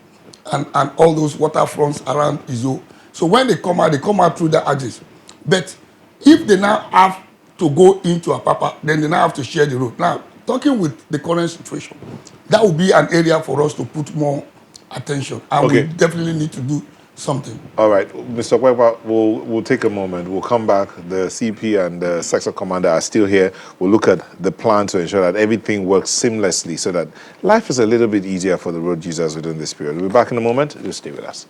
and all those waterfronts around Izo. So when they come out through the axis. But if they now have to go into Apapa, then they now have to share the road. Now, talking with the current situation, that will be an area for us to put more attention. And we definitely need to do something. All right, Mr. Okwefa, we'll take a moment. We'll come back. The CP and the sector commander are still here. We'll look at the plan to ensure that everything works seamlessly so that life is a little bit easier for the road users within this period. We'll be back in a moment. You'll stay with us.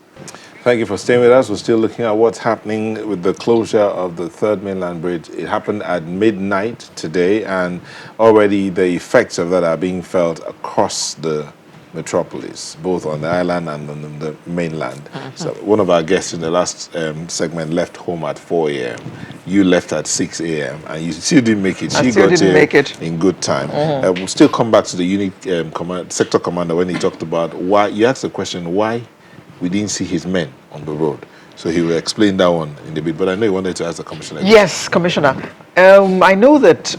Thank you for staying with us. We're still looking at what's happening with the closure of the third mainland bridge. It happened at midnight today, and already the effects of that are being felt across the metropolis, both on the island and on the mainland. So one of our guests in the last segment left home at 4 a.m. You left at 6 a.m. and you still didn't make it. She got here in good time. We'll still come back to the unit sector commander when he talked about why, you asked the question, why we didn't see his men on the road. So he will explain that one in a bit. But I know you wanted to ask the commissioner. Yes, Commissioner. I know that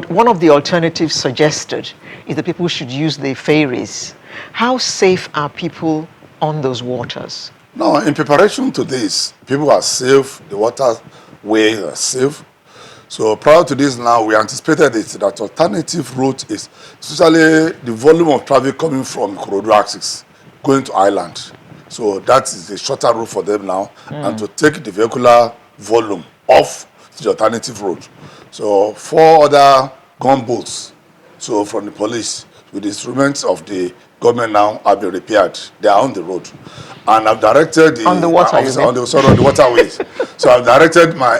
one of the alternatives suggested is that people should use the ferries. How safe are people on those waters? No, in preparation to this, people are safe, the waterway are safe. So prior to this now, we anticipated it, that alternative route is especially the volume of traffic coming from Ikorodu axis going to island. So that is the shorter route for them now, and to take the vehicular volume off the alternative route. So 4 other gunboats, so from the police, with the instruments of the government now have been repaired. They are on the road. And I've directed the on the water, officer, on the waterways. So I've directed my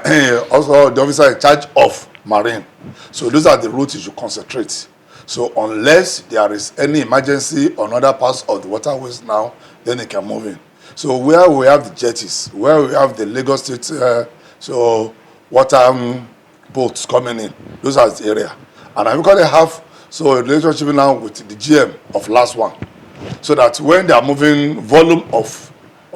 also the officer in charge of marine. So those are the routes you should concentrate. So unless there is any emergency on other parts of the waterways now, then it can move in. So where we have the jetties, where we have the Lagos State water boats coming in, those are the area. And I currently have a relationship now with the GM of last one, so that when they are moving volume of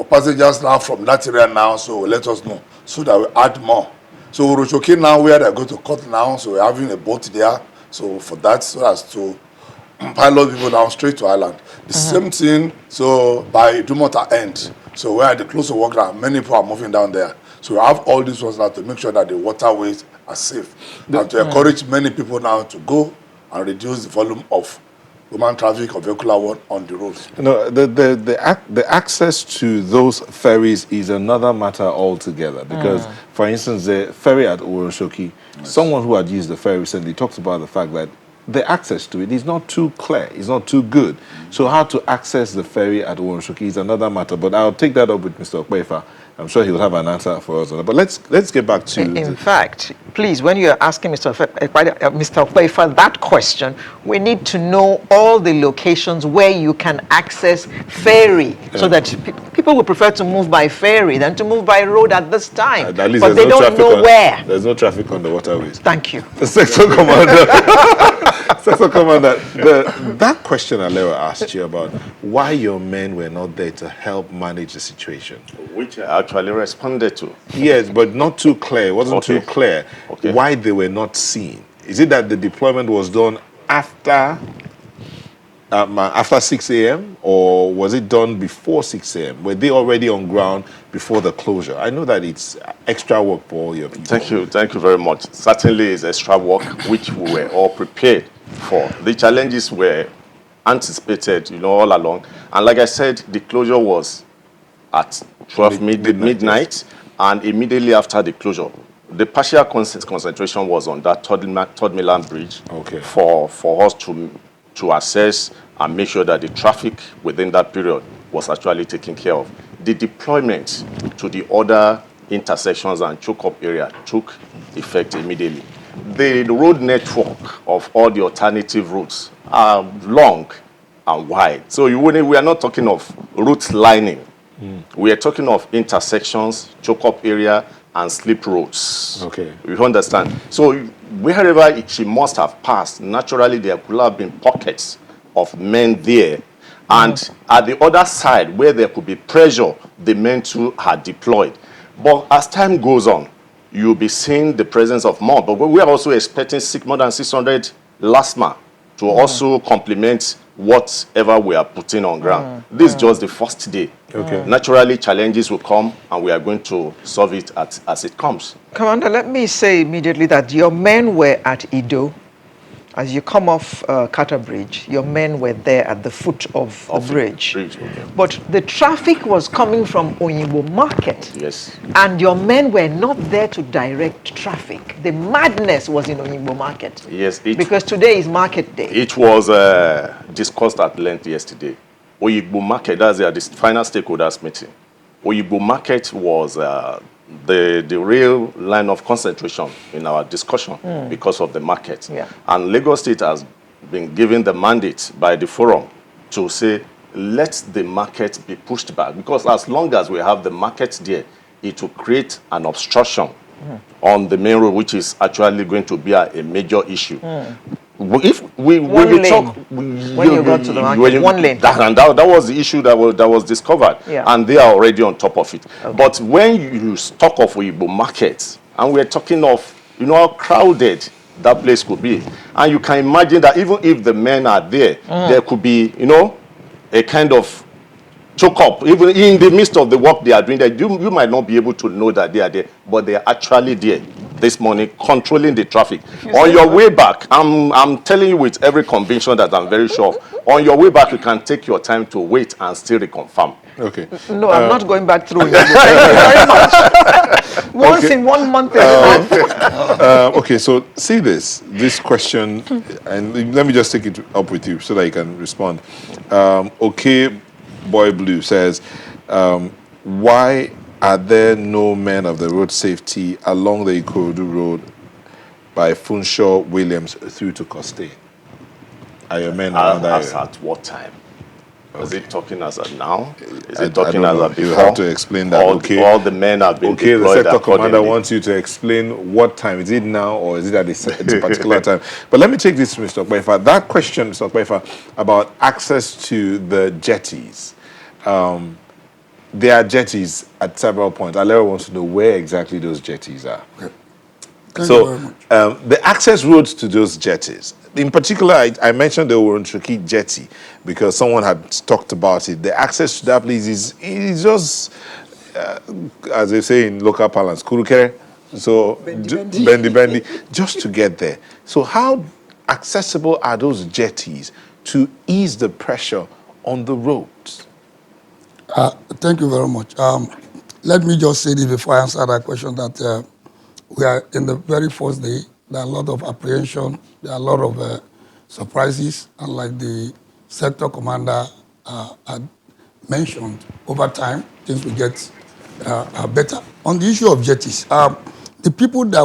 passengers now from that area now, so let us know, so that we add more. So Urochoki now, where they are going to cut now, so we're having a boat there, so for that, so as to pilot people down straight to island. The same thing, so by Dumota end, so where the close to work ground, many people are moving down there. So we have all these ones now to make sure that the waterways are safe, and to encourage many people now to go and reduce the volume of human traffic or vehicular one on the roads. No, the access to those ferries is another matter altogether, because, for instance, the ferry at Oroshoki, someone who had used the ferry recently talked about the fact that the access to it is not too clear, it's not too good. So how to access the ferry at Oroshoki is another matter, but I'll take that up with Mr. Okwefa. I'm sure he will have an answer for us on that. But let's get back to... In fact, please, when you're asking Mr. Okwefa that question, we need to know all the locations where you can access ferry, so that people would prefer to move by ferry than to move by road at this time. At least but they don't know where. There's no traffic on the waterways. Thank you. The Sector Commander. Sector Commander, that question Alera asked you about why your men were not there to help manage the situation. Which I actually responded to. Yes, but not too clear. It wasn't too clear why they were not seen. Is it that the deployment was done after 6 a.m. or was it done before 6 a.m.? Were they already on ground before the closure? I know that it's extra work for all your people. Thank you very much. Certainly it's extra work which we were all prepared for. The challenges were anticipated, all along. And like I said, the closure was at 12 midnight, and immediately after the closure, the partial concentration was on that third mainland bridge for us to assess and make sure that the traffic within that period was actually taken care of. The deployment to the other intersections and choke-up area took effect immediately. The road network of all the alternative routes are long and wide. So we are not talking of route lining. We are talking of intersections, choke-up area, and slip roads. You understand? So wherever she must have passed, naturally there could have been pockets of men there. And at the other side, where there could be pressure, the men too had deployed. But as time goes on, you'll be seeing the presence of more. But we are also expecting more than 600 LASMA to also complement whatever we are putting on ground. This is just the first day. Naturally, challenges will come, and we are going to solve it as it comes. Commander, let me say immediately that your men were at Ido. As you come off Carter Bridge, your men were there at the foot of the bridge. But the traffic was coming from Oyinbo Market. Yes. And your men were not there to direct traffic. The madness was in Oyinbo Market. Yes. Because today is market day. It was discussed at length yesterday. Oyinbo Market, that's the final stakeholders meeting. Oyinbo Market was the real line of concentration in our discussion because of the market. And Lagos State has been given the mandate by the forum to say, let the market be pushed back. Because as long as we have the market there, it will create an obstruction on the main road, which is actually going to be a major issue. If we One we lane. talk, When you got to the market, when you- one lane. that was the issue that was discovered, Yeah. and they are already on top of it. But when you talk of Igbo markets, and we're talking of, how crowded that place could be, and you can imagine that even if the men are there, there could be, a kind of choke up, even in the midst of the work they are doing. That you might not be able to know that they are there, but they are actually there this morning controlling the traffic. On your way back, I'm telling you with every conviction that I'm very sure, on your way back you can take your time to wait and still reconfirm. Okay. No, I'm not going back through. Thank you very much. Once in 1 month. Okay, so see this question, and let me just take it up with you so that you can respond. Okay, Boy Blue says, why are there no men of the road safety along the Ikorodu Road by Funshaw, Williams through to Costain? Are your men around that As area? at what time? Is it talking as at now? Is I it talking don't as know. at before? You have to explain that. All the men have been Okay, the deployed sector commander accordingly. wants you to explain what time. Is it now or is it at a particular time? But let me take this, Mr. Okwefa. That question, Mr. Okwefa, about access to the jetties. There are jetties at several points. Alera wants to know where exactly those jetties are. Thank you very much. The access roads to those jetties, in particular, I mentioned the Oronchoki jetty because someone had talked about it. The access to that place is just, as they say in local parlance, kurukere. So, bendy, just to get there. So how accessible are those jetties to ease the pressure on the roads? Thank you very much. Let me just say this before I answer that question, that we are in the very first day. There are a lot of apprehension. There are a lot of surprises. And like the sector commander had mentioned, over time, things will get better. On the issue of jetties, the people that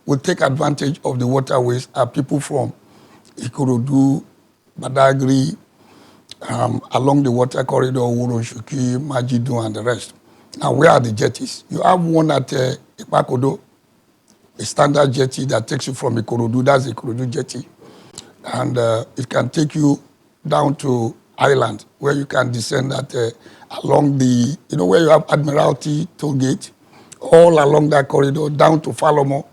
will take advantage of the waterways are people from Ikorodu, Badagry, along the water corridor, Uronshuki, Majidu, and the rest. Now, where are the jetties? You have one at Ipakodo, a standard jetty that takes you from Ikorodu. That's the Ikorodu jetty. And it can take you down to Island, where you can descend at along the, where you have Admiralty toll gate, all along that corridor, down to Falomo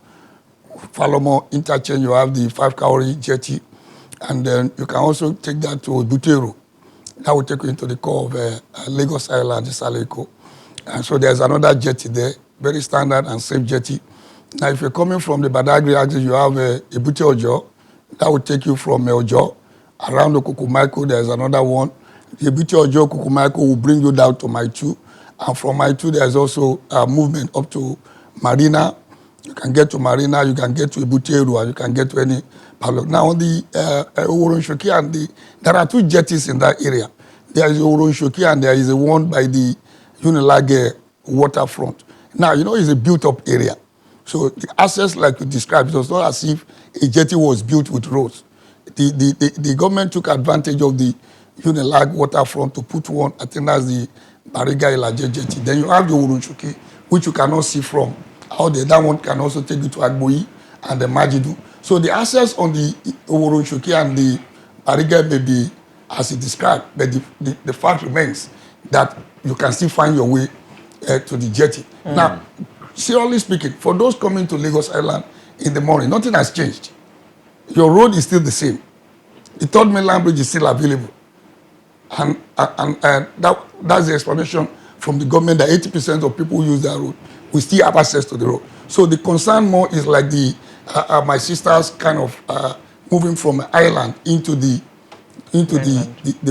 interchange, you have the 5 Kauri jetty. And then you can also take that to Butero. That will take you into the core of Lagos Island, Saleko. And so there's another jetty there, very standard and safe jetty. Now, if you're coming from the Badagry axis, you have Ebute Ojo. That will take you from Ojo. Around the Kukumaiko, there's another one. The Ebute Ojo, Kukumaiko will bring you down to Maitu. And from Maitu, there's also a movement up to Marina. You can get to Marina, you can get to Ebuteru, and you can get to any Palo. Now, on the Oronshoki, and there are 2 jetties in that area. There is Oronshoki, and there is one by the Unilage waterfront. Now, it's a built-up area. So the access, like you described, it was not as if a jetty was built with roads. The government took advantage of the Unilag waterfront to put one, I think that's the Bariga Ilaje jetty. Then you have the Urunchuki, which you cannot see from out there. That one can also take you to Agboyi and the Majidu. So the access on the Urunchuki and the Bariga may be as it described, but the fact remains that you can still find your way to the jetty. Now, seriously speaking, for those coming to Lagos Island in the morning, nothing has changed. Your road is still the same. The 3rd Mainland Bridge is still available. And that's the explanation from the government that 80% of people who use that road will still have access to the road. So the concern more is like my sister's kind of moving from an island into the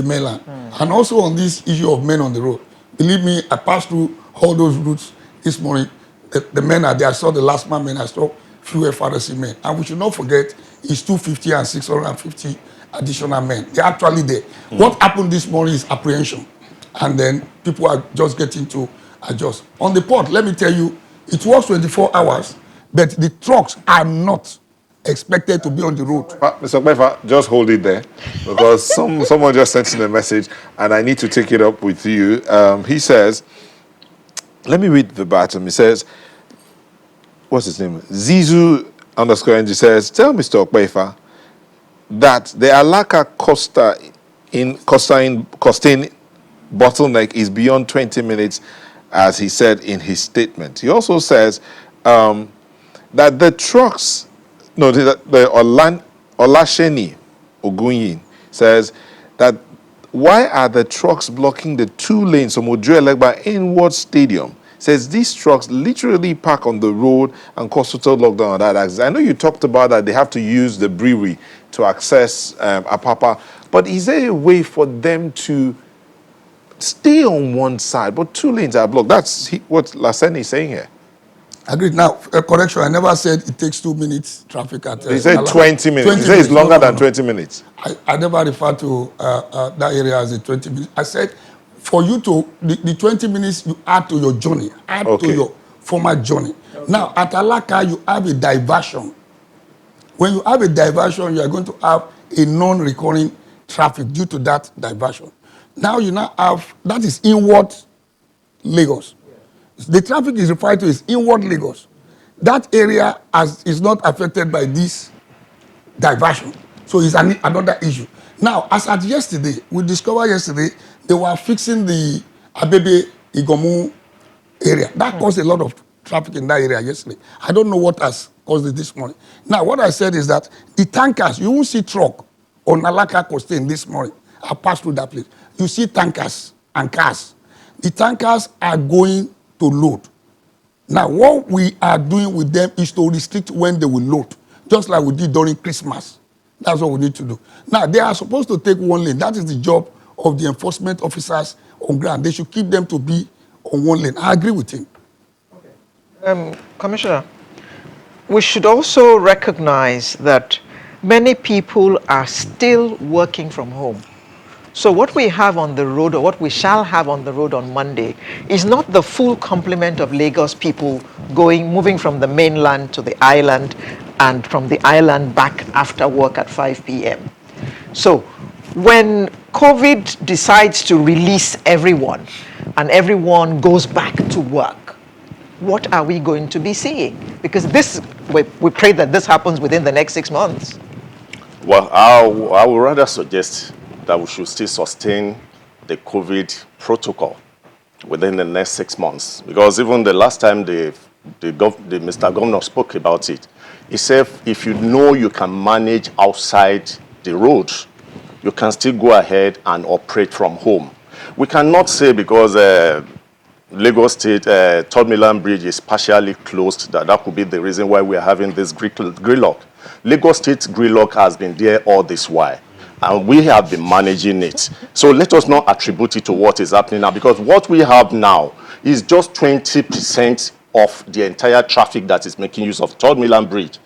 mainland. And also on this issue of men on the road. Believe me, I passed through all those routes this morning. The men are there. I saw the last men. I saw few FRC men. And we should not forget, it's 250 and 650 additional men. They're actually there. What happened this morning is apprehension. And then people are just getting to adjust. On the port, let me tell you, it works 24 hours, but the trucks are not expected to be on the road. Mr. Befa, just hold it there because someone just sent in a message and I need to take it up with you. He says, let me read verbatim. He says, what's his name? Zizu_NG says, tell Mr. Okbefa that the Alaka Costain bottleneck is beyond 20 minutes, as he said in his statement. He also says that the trucks, Olasheni Ogunyin says that why are the trucks blocking the 2 lanes from Ojuelegba inward stadium? Says these trucks literally park on the road and cause total lockdown on that axis. I know you talked about that they have to use the brewery to access Apapa, but is there a way for them to stay on one side, but 2 lanes are blocked? That's what Laseni is saying here. Agreed. Now, a correction. I never said it takes 2 minutes traffic at. He said 20 minutes. He said it's longer than 20 minutes. I never referred to that area as a 20 minutes. I said for you to the 20 minutes you add to your journey, to your former journey. Okay. Now at Alaka you have a diversion. When you have a diversion, you are going to have a non-recurring traffic due to that diversion. Now you have that is inward Lagos. The traffic is referred to as inward Lagos. That area is not affected by this diversion. So it's another issue. Now, as at yesterday, we discovered yesterday, they were fixing the Abebe Igomu area. That caused a lot of traffic in that area yesterday. I don't know what has caused it this morning. Now, what I said is that the tankers, you won't see truck on Alaka Costain this morning. I passed through that place. You see tankers and cars. The tankers are going to load. Now, what we are doing with them is to restrict when they will load, just like we did during Christmas. That's what we need to do. Now, they are supposed to take 1 lane. That is the job of the enforcement officers on ground. They should keep them to be on 1 lane. I agree with him. Commissioner, we should also recognize that many people are still working from home. So what we have on the road, or what we shall have on the road on Monday, is not the full complement of Lagos people moving from the mainland to the island and from the island back after work at 5 p.m. So when COVID decides to release everyone and everyone goes back to work, what are we going to be seeing? Because we pray that this happens within the next 6 months. Well, I would rather suggest that we should still sustain the COVID protocol within the next 6 months. Because even the last time the Mr. Governor spoke about it, he said if you know you can manage outside the road, you can still go ahead and operate from home. We cannot say because Lagos State, Third Mainland Bridge is partially closed, that could be the reason why we are having this gridlock. Lagos State gridlock has been there all this while, and we have been managing it. So let us not attribute it to what is happening now, because what we have now is just 20% of the entire traffic that is making use of Third Mainland Bridge,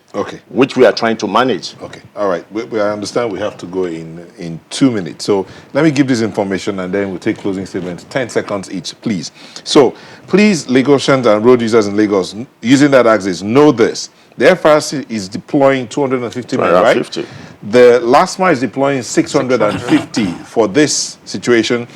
which we are trying to manage. Okay, all right. I understand we have to go in 2 minutes. So let me give this information and then we'll take closing statements. 10 seconds each, please. So please, Lagosians and road users in Lagos, using that axis, know this. The FRC is deploying 250 men, right? The last mile is deploying 650 for this situation.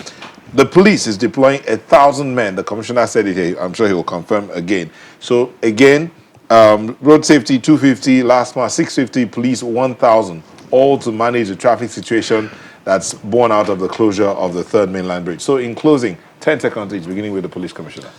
The police is deploying 1,000 men. The commissioner said it here. I'm sure he will confirm again. So again, road safety 250, last mile 650, police 1,000, all to manage the traffic situation that's born out of the closure of the Third Mainland Bridge. So in closing, 10 seconds each, beginning with the police commissioner.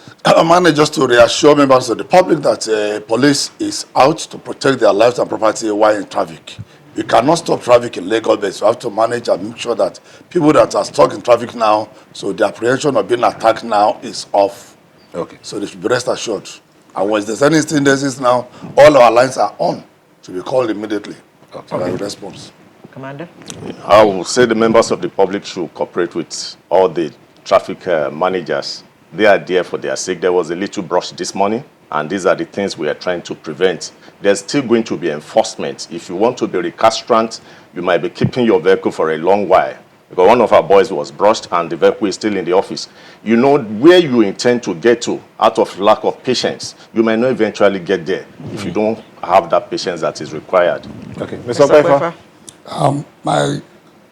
Just to reassure members of the public that police is out to protect their lives and property while in traffic. You cannot stop traffic in Lagos, but you have to manage and make sure that people that are stuck in traffic now, so the apprehension of being attacked now is off. Okay. So they should be rest assured. And once there's any tendencies now, all our lines are on to be called immediately. Okay. Response. Commander? I will say the members of the public should cooperate with all the traffic managers. They are there for their sake. There was a little brush this morning, and these are the things we are trying to prevent. There's still going to be enforcement. If you want to be recalcitrant, you might be keeping your vehicle for a long while. because one of our boys was brushed and the vehicle is still in the office. You know where you intend to get to out of lack of patience. You may not eventually get there if you don't have that patience that is required. Okay, Mr. Okpeifa.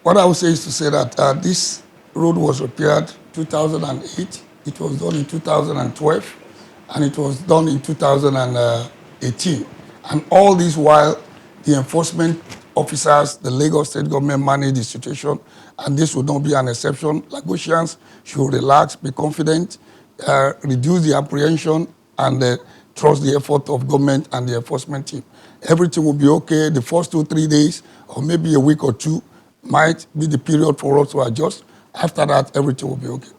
What I would say is to say that this road was repaired 2008, it was done in 2012, and it was done in 2018. And all this while the enforcement officers, the Lagos state government managed the situation, and this would not be an exception. Lagosians should relax, be confident, reduce the apprehension, and trust the effort of government and the enforcement team. Everything will be okay. The first 2-3 days, or maybe a week or two, might be the period for us to adjust. After that, everything will be okay.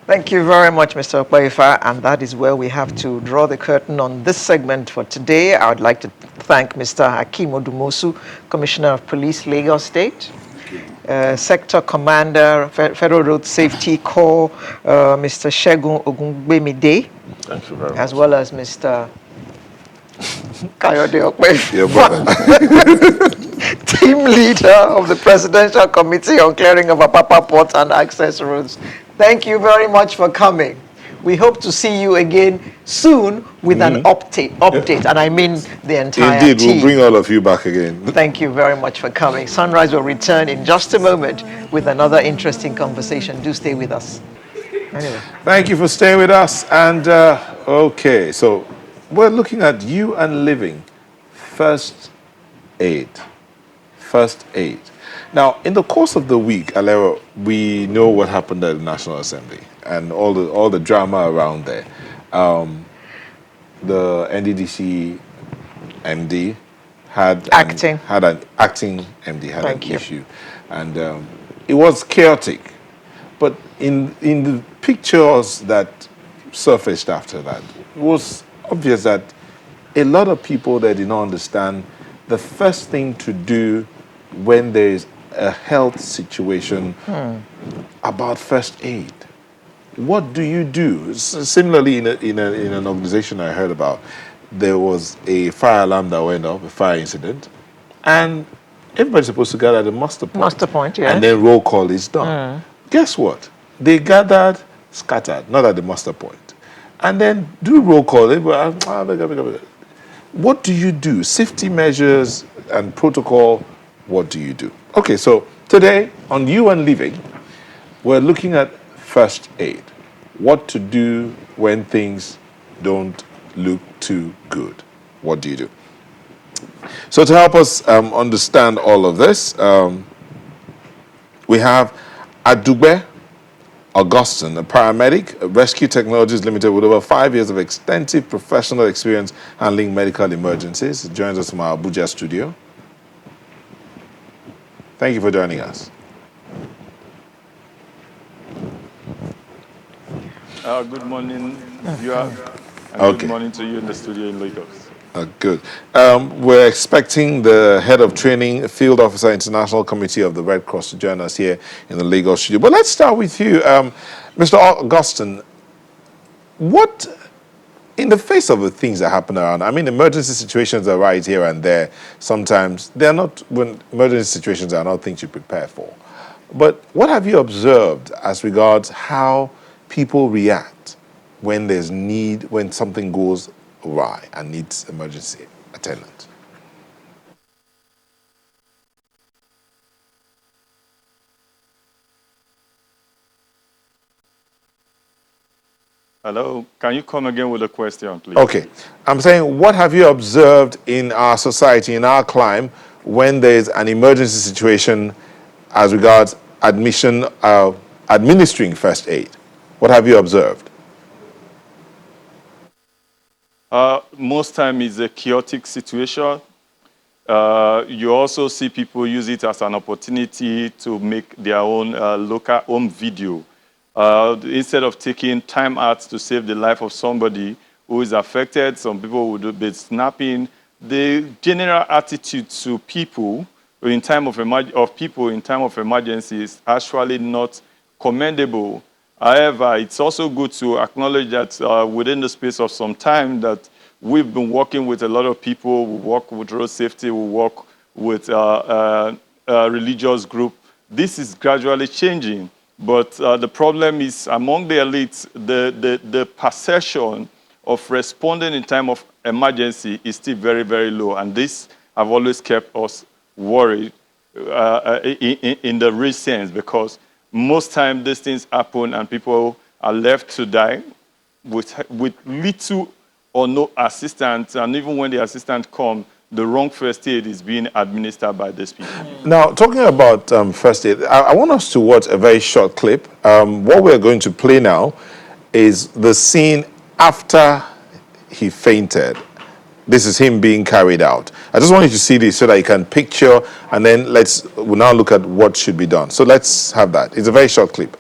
Thank you very much, Mr. Okpeifa, and that is where we have to draw the curtain on this segment for today. I would like to thank Mr. Hakeem Odumosu, Commissioner of Police, Lagos State, Sector Commander, Federal Road Safety Corps, Mr. Segun Ogungbemide, Thank you very much. as well as Mr. Kayode Okpeifa, Your brother. Team Leader of the Presidential Committee on Clearing of Apapa Port and Access Roads. Thank you very much for coming. We hope to see you again soon with an update, and I mean the entire Indeed, team. we'll bring all of you back again. Thank you very much for coming. Sunrise will return in just a moment with another interesting conversation. Do stay with us. Anyway. Thank you for staying with us. And okay, so we're looking at you and living first aid. First aid. Now, in the course of the week, Alero, we know what happened at the National Assembly and all the drama around there. The Nddc MD had an acting MD had an issue, and it was chaotic. But in the pictures that surfaced after that, it was obvious that a lot of people that did not understand the first thing to do when there is a health situation about first aid. What do you do? Similarly, in an organization I heard about, there was a fire alarm that went off, a fire incident, and everybody's supposed to gather at the muster point. Muster point, yes. And then roll call is done. Guess what? They gathered, scattered, not at the muster point. And then do roll call. What do you do? Safety measures and protocol, what do you do? Okay, so today on You and Living, we're looking at first aid. What to do when things don't look too good. What do you do? So to help us understand all of this, we have Adugbe Augustine, a paramedic, Rescue Technologies Limited, with over 5 years of extensive professional experience handling medical emergencies. He joins us from our Abuja studio. Thank you for joining us. Good morning, viewer, and good morning to you in the studio in Lagos. Good. We're expecting the head of training, Field Officer, International Committee of the Red Cross to join us here in the Lagos studio. But let's start with you, Mr. Augustine. What, in the face of the things that happen around, I mean, emergency situations are right here and there. Sometimes they're not, when emergency situations are not things you prepare for. But what have you observed as regards how people react when there's need, when something goes awry and needs emergency attendant? Hello, can you come again with a question, please? Okay, I'm saying, what have you observed in our society, in our climb, when there's an emergency situation as regards administering first aid? What have you observed? Most time it's a chaotic situation. You also see people use it as an opportunity to make their own local home video. Instead of taking time out to save the life of somebody who is affected, some people would be snapping. The general attitude to people in time of emergency is actually not commendable. However, it's also good to acknowledge that within the space of some time that we've been working with a lot of people. We work with road safety, we work with a religious group this is gradually changing. But the problem is among the elites, the perception of responding in time of emergency is still very, very low. And this have always kept us worried in the recent, because most time these things happen and people are left to die with little or no assistance. And even when the assistant comes, the wrong first aid is being administered by these people. Now, talking about first aid, I want us to watch a very short clip. What we're going to play now is the scene after he fainted. This is him being carried out. I just want you to see this so that you can picture, and then we'll now look at what should be done. So let's have that. It's a very short clip.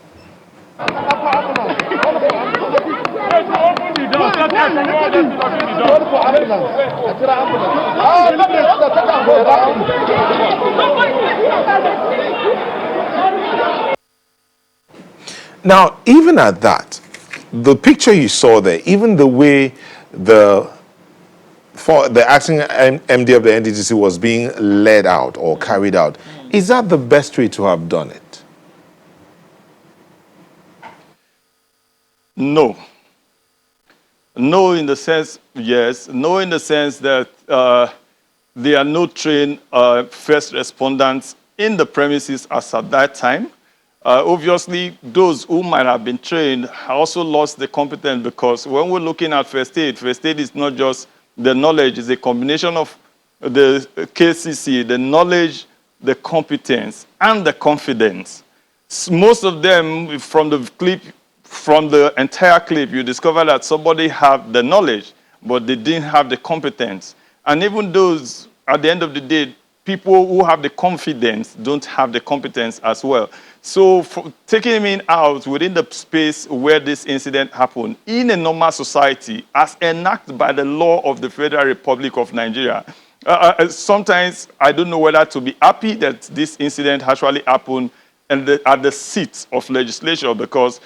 Now, even at that, the picture you saw there, even the way the acting MD of the NDDC was being led out or carried out, is that the best way to have done it? No. No, in the sense, yes. No, in the sense that there are no trained first responders in the premises as at that time. Obviously, those who might have been trained also lost the competence, because when we're looking at first aid is not just the knowledge, it's a combination of the KCC, the knowledge, the competence, and the confidence. Most of them, from the entire clip, you discover that somebody had the knowledge, but they didn't have the competence. And even those, at the end of the day, people who have the confidence don't have the competence as well. So taking him out within the space where this incident happened, in a normal society, as enacted by the law of the Federal Republic of Nigeria, sometimes I don't know whether to be happy that this incident actually happened at the seat of legislature, because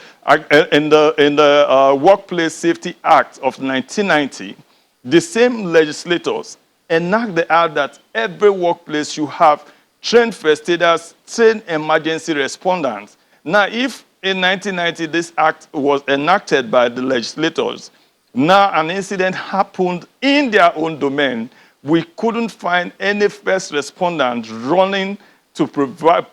in the Workplace Safety Act of 1990, the same legislators enact the act that every workplace should have trained first aiders, trained emergency responders. Now, if in 1990 this act was enacted by the legislators, now an incident happened in their own domain, we couldn't find any first responders running to provide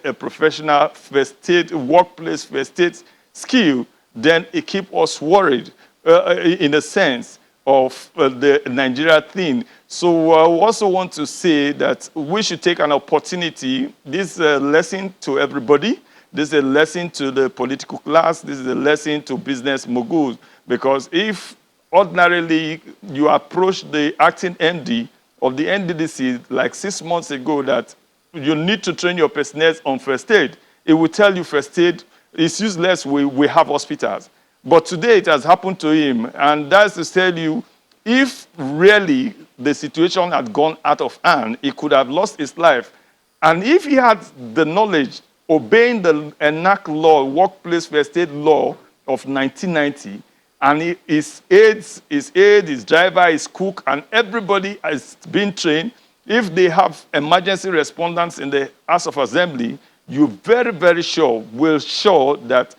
a professional first aid, workplace first aid skill, then it keeps us worried in a sense of the Nigeria thing. So I also want to say that we should take an opportunity. This is a lesson to everybody. This is a lesson to the political class. This is a lesson to business moguls. Because if ordinarily you approach the acting MD of the NDDC like 6 months ago that you need to train your personnel on first aid, it will tell you first aid is useless, we have hospitals. But today it has happened to him, and that's to tell you, if really the situation had gone out of hand, he could have lost his life. And if he had the knowledge, obeying the ENAC law, workplace first aid law of 1990, and his aides, his driver, his cook, and everybody has been trained, if they have emergency responders in the House of Assembly, you're very, very sure, will show that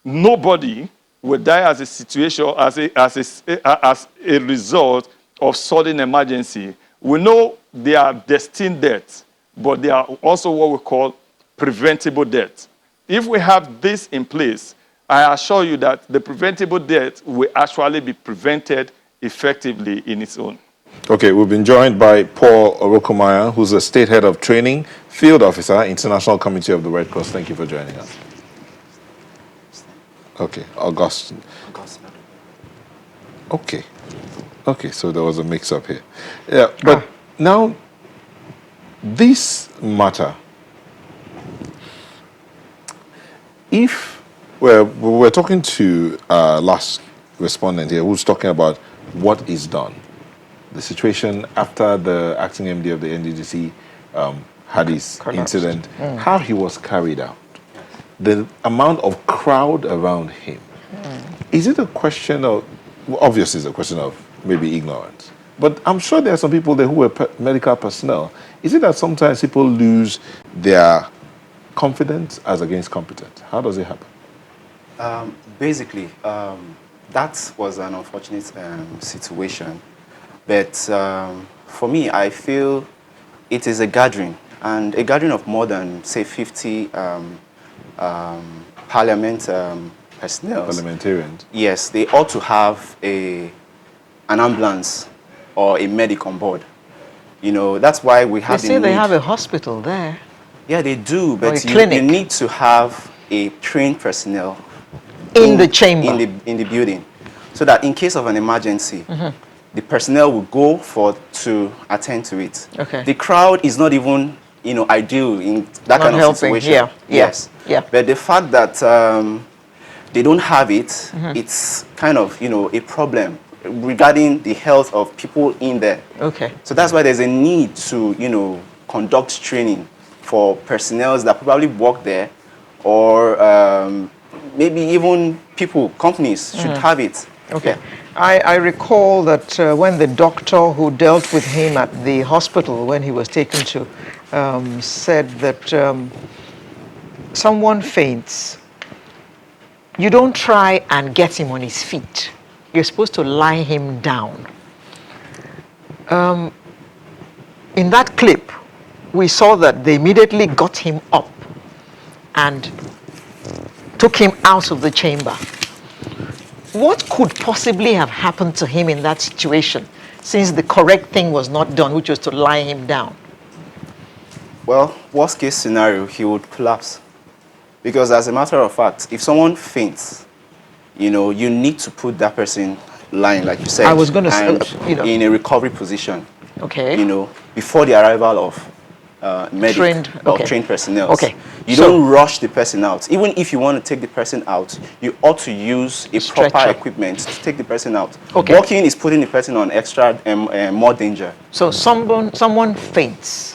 nobody will die as a situation, as a result of sudden emergency. We know they are destined deaths, but they are also what we call preventable deaths. If we have this in place, I assure you that the preventable death will actually be prevented effectively in its own. Okay, we've been joined by Paul Orokomaya, who's the State Head of Training, Field Officer, International Committee of the Red Cross. Thank you for joining us. Okay, Augustine. Okay, so there was a mix-up here. Yeah, but now, this matter, if we're talking to last respondent here, who's talking about what is done, the situation after the acting MD of the NDDC had his incident, how he was carried out, the amount of crowd around him. Is it a question of, obviously it's a question of maybe ignorance, but I'm sure there are some people there who were medical personnel. Is it that sometimes people lose their confidence as against competent? How does it happen? Basically, that was an unfortunate situation. But for me, I feel it is a gathering, and a gathering of more than, say, 50 personnel. Parliamentarians. Yes, they ought to have an ambulance or a medic on board. You know, that's why we have They say the they need. have a hospital there. Yeah, they do, a but you clinic. need to have a trained personnel In the chamber. in the building, so that in case of an emergency, the personnel will go to attend to it. Okay. The crowd is not even, ideal in that Not kind of helping, situation. yeah, yeah, Yes. yeah. But the fact that they don't have it, it's kind of, a problem regarding the health of people in there. Okay. So that's why there's a need to, conduct training for personnel that probably work there, or maybe even companies should have it. Okay. Yeah. I recall that when the doctor who dealt with him at the hospital when he was taken to said that someone faints, you don't try and get him on his feet. You're supposed to lie him down. In that clip, we saw that they immediately got him up and took him out of the chamber. What could possibly have happened to him in that situation, since the correct thing was not done, which was to lie him down? Well, worst case scenario, he would collapse. Because as a matter of fact, if someone faints, you need to put that person lying, like you said. I was going to say, and in a recovery position. Okay. Before the arrival of medic trained personnel. Okay. You don't rush the person out. Even if you want to take the person out, you ought to use a proper Stretcher. equipment to take the person out. Okay. Walking is putting the person on extra more danger. So someone faints.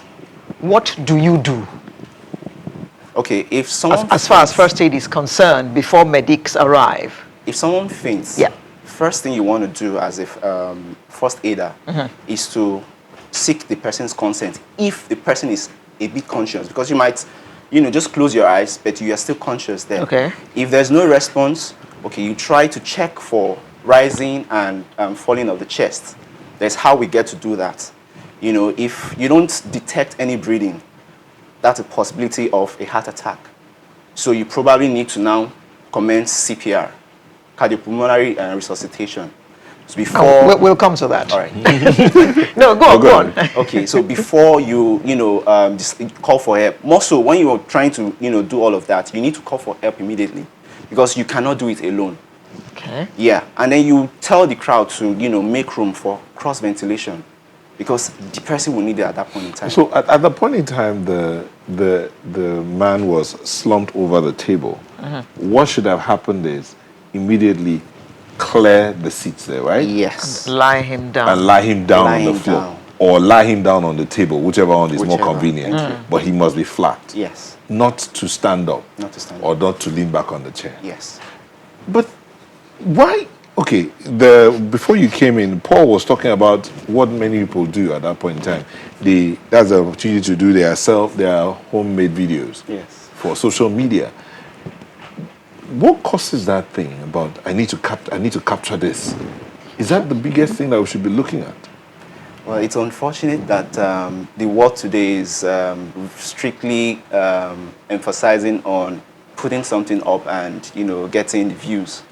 What do you do? Okay, if someone As far as first aid is concerned, before medics arrive? If someone faints, Yeah. first thing you want to do as a first aider is to seek the person's consent if the person is a bit conscious, because you might, just close your eyes, but you are still conscious there. Okay. If there's no response, okay, you try to check for rising and falling of the chest. That's how we get to do that. If you don't detect any breathing, that's a possibility of a heart attack. So you probably need to now commence CPR, cardiopulmonary resuscitation. So before We'll come to that. all right. No, go on. Okay, so before you just call for help, more so when you're trying to do all of that, you need to call for help immediately, because you cannot do it alone. Okay. Yeah, and then you tell the crowd to make room for cross ventilation, because the person will need it at that point in time. So at the point in time, the man was slumped over the table. What should have happened is immediately clear the seats there, right? Yes. Lie him down. And lie him down Lie on the him floor. down. Or lie him down on the table, whichever one is more Whichever. convenient. Thank you. But he must be flat. Yes. Not to stand up. Not to stand Or up. not to lean back on the chair. Yes. But why? Okay, before you came in, Paul was talking about what many people do at that point in time. That's the opportunity to do their homemade videos Yes. for social media. What causes that thing about I need to capture this? Is that the biggest thing that we should be looking at? Well, it's unfortunate that the world today is strictly emphasizing on putting something up and getting views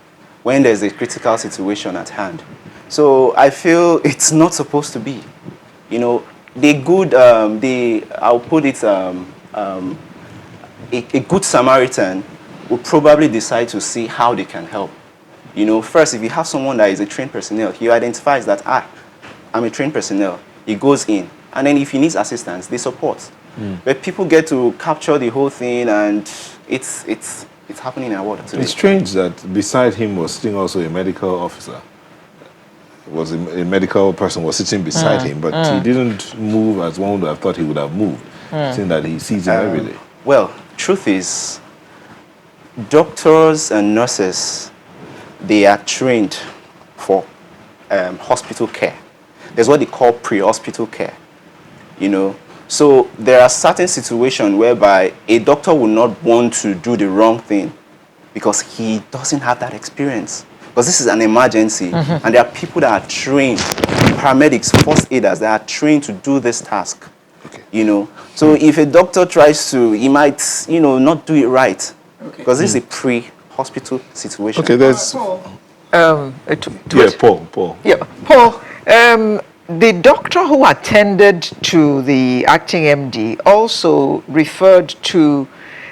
when there's a critical situation at hand. So I feel it's not supposed to be. I'll put it a good Samaritan will probably decide to see how they can help. First, if you have someone that is a trained personnel, he identifies that, I'm a trained personnel. He goes in. And then if he needs assistance, they support. But people get to capture the whole thing, and it's happening in our world today. It's strange that beside him was sitting also a medical officer. Was a medical person was sitting beside him, but he didn't move as one would have thought he would have moved, seeing that he sees him every day. Well, truth is, doctors and nurses, they are trained for hospital care. There's what they call pre-hospital care. So there are certain situations whereby a doctor will not want to do the wrong thing because he doesn't have that experience. Because this is an emergency, and there are people that are trained, paramedics, first aiders, that are trained to do this task. You know, so if a doctor tries to, he might, you know, not do it right, because this is a pre-hospital situation. Okay, there's... Yeah, Paul. Yeah, Paul, the doctor who attended to the acting MD also referred to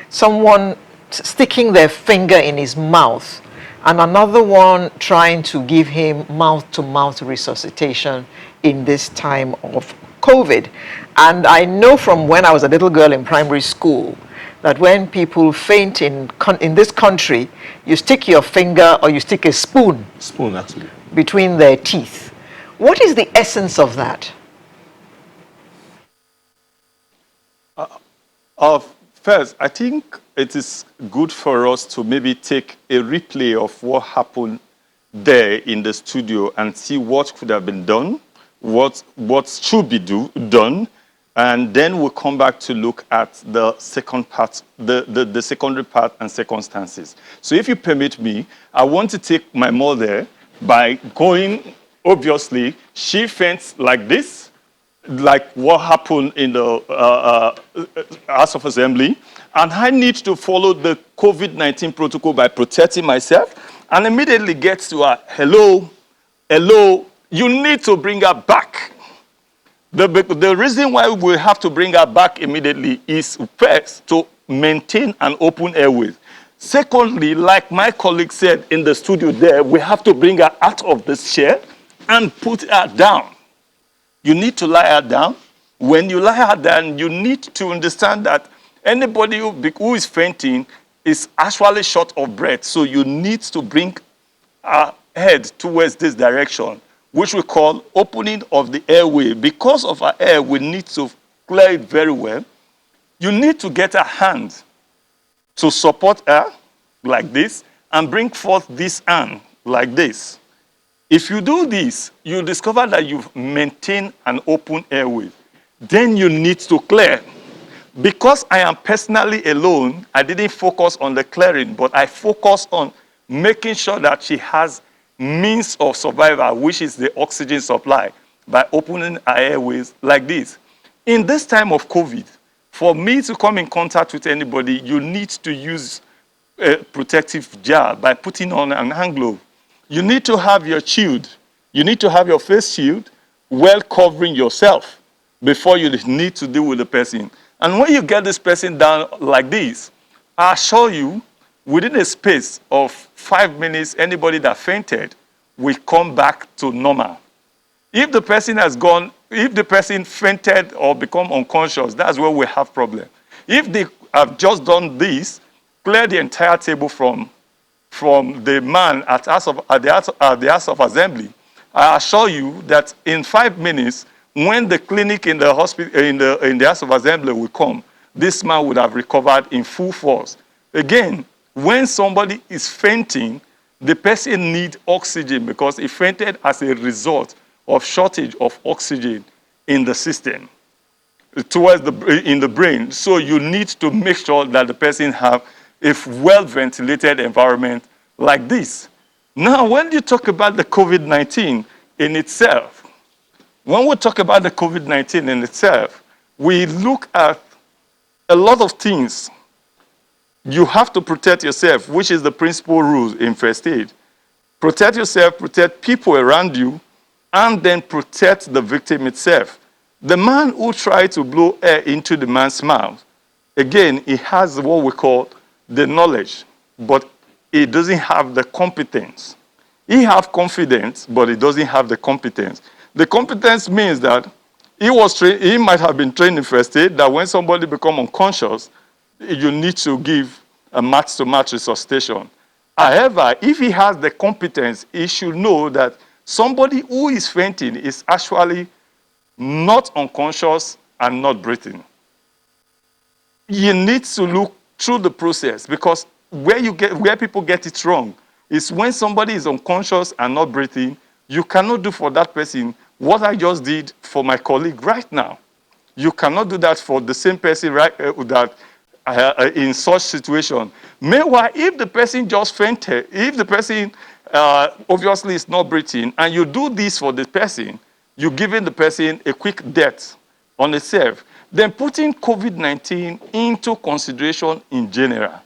someone sticking their finger in his mouth and another one trying to give him mouth-to-mouth resuscitation in this time of COVID. And I know from when I was a little girl in primary school that when people faint in this country, you stick your finger or you stick a spoon Actually. between their teeth. What is the essence of that? First, I think it is good for us to maybe take a replay of what happened there in the studio and see what could have been done, what should be done, and then we'll come back to look at the second part, the secondary part and circumstances. So if you permit me, I want to take my mother by going, obviously, she faints like this, like what happened in the House of Assembly, and I need to follow the COVID-19 protocol by protecting myself, and immediately gets to her, hello, you need to bring her back. The reason why we have to bring her back immediately is first to maintain an open airway. Secondly, like my colleague said in the studio there, we have to bring her out of this chair and put her down. You need to lie her down. When you lie her down, you need to understand that anybody who is fainting is actually short of breath. So you need to bring her head towards this direction, which we call opening of the airway. Because of her air, we need to clear it very well. You need to get her hand to support her like this and bring forth this hand like this. If you do this, you discover that you've maintained an open airway. Then you need to clear. Because I am personally alone, I didn't focus on the clearing, but I focused on making sure that she has means of survival, which is the oxygen supply, by opening her airways like this. In this time of COVID, for me to come in contact with anybody, you need to use a protective gel by putting on an hand glove. You need to have your shield. You need to have your face shield well covering yourself before you need to deal with the person. And when you get this person down like this, I assure you, within a space of 5 minutes, anybody that fainted will come back to normal. If the person has gone, if the person fainted or become unconscious, that's where we have problem. If they have just done this, clear the entire table from the man at the House of Assembly, I assure you that in 5 minutes, when the clinic in the hospital in the House of Assembly will come, this man would have recovered in full force. Again, when somebody is fainting, the person needs oxygen because he fainted as a result of shortage of oxygen in the system in the brain. So you need to make sure that the person have a well-ventilated environment like this. Now, when you talk about the COVID-19 in itself, when we talk about the COVID-19 in itself, we look at a lot of things. You have to protect yourself, which is the principal rule in first aid. Protect yourself, protect people around you, and then protect the victim itself. The man who tried to blow air into the man's mouth, again, he has what we call the knowledge, but he doesn't have the competence. He has confidence, but he doesn't have the competence. The competence means that he might have been trained in first aid, that when somebody becomes unconscious, you need to give a match-to-match resuscitation. However, if he has the competence, he should know that somebody who is fainting is actually not unconscious and not breathing. You need to look through the process, because where people get it wrong is when somebody is unconscious and not breathing, you cannot do for that person what I just did for my colleague right now. You cannot do that for the same person, right? In such situation. Meanwhile, if the person just fainted, if the person obviously is not breathing, and you do this for the person, you're giving the person a quick death on itself. Then putting COVID-19 into consideration in general,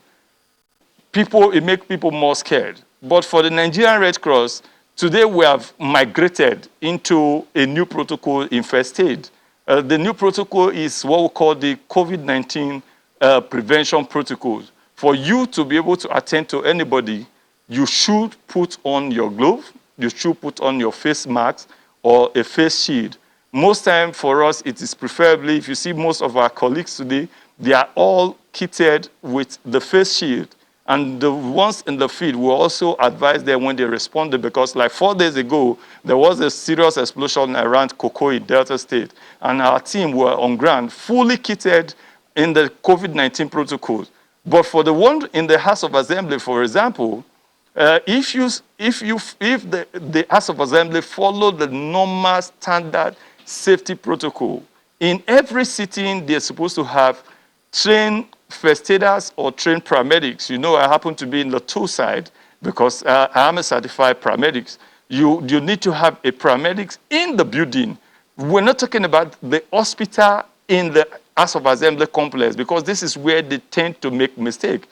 it makes people more scared. But for the Nigerian Red Cross, today we have migrated into a new protocol in first aid. The new protocol is what we call the COVID-19 prevention protocol. For you to be able to attend to anybody, you should put on your glove, you should put on your face mask or a face shield. Most time for us, it is preferably, if you see most of our colleagues today, they are all kitted with the face shield. And the ones in the field will also advise them when they responded, because like 4 days ago, there was a serious explosion around Cocoa in Delta State. And our team were on ground, fully kitted in the COVID-19 protocol. But for the one in the House of Assembly, for example, if the House of Assembly follow the normal standard safety protocol, in every sitting, they're supposed to have trained first aiders or trained paramedics. You know, I happen to be in the two side because I am a certified paramedic. You need to have a paramedic in the building. We're not talking about the hospital in the House of Assembly complex, because this is where they tend to make mistake.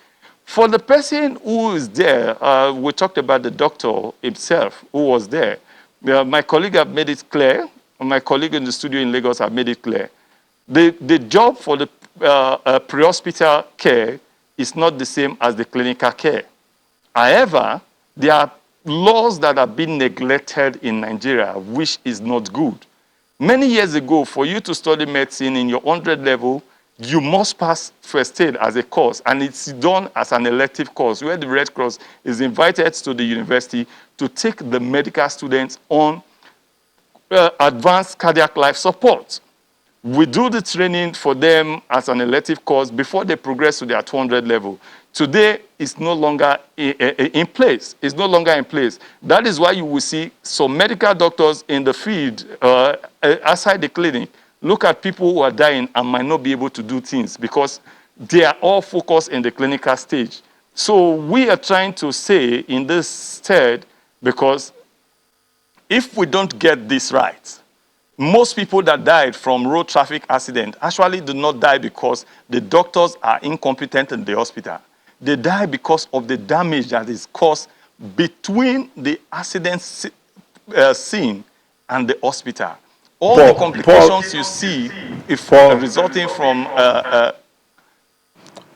For the person who is there, we talked about the doctor himself who was there. My colleague have made it clear, my colleague in the studio in Lagos have made it clear. The job for the pre-hospital care is not the same as the clinical care. However, there are laws that have been neglected in Nigeria, which is not good. Many years ago, for you to study medicine in your 100 level, you must pass first aid as a course, and it's done as an elective course where the Red Cross is invited to the university to take the medical students on advanced cardiac life support. We do the training for them as an elective course before they progress to their 200 level. Today, it's no longer in place. It's no longer in place. That is why you will see some medical doctors in the field outside the clinic look at people who are dying and might not be able to do things because they are all focused in the clinical stage. So we are trying to say in this stead, because if we don't get this right, most people that died from road traffic accident actually do not die because the doctors are incompetent in the hospital. They die because of the damage that is caused between the accident scene and the hospital. All the complications you see if resulting from...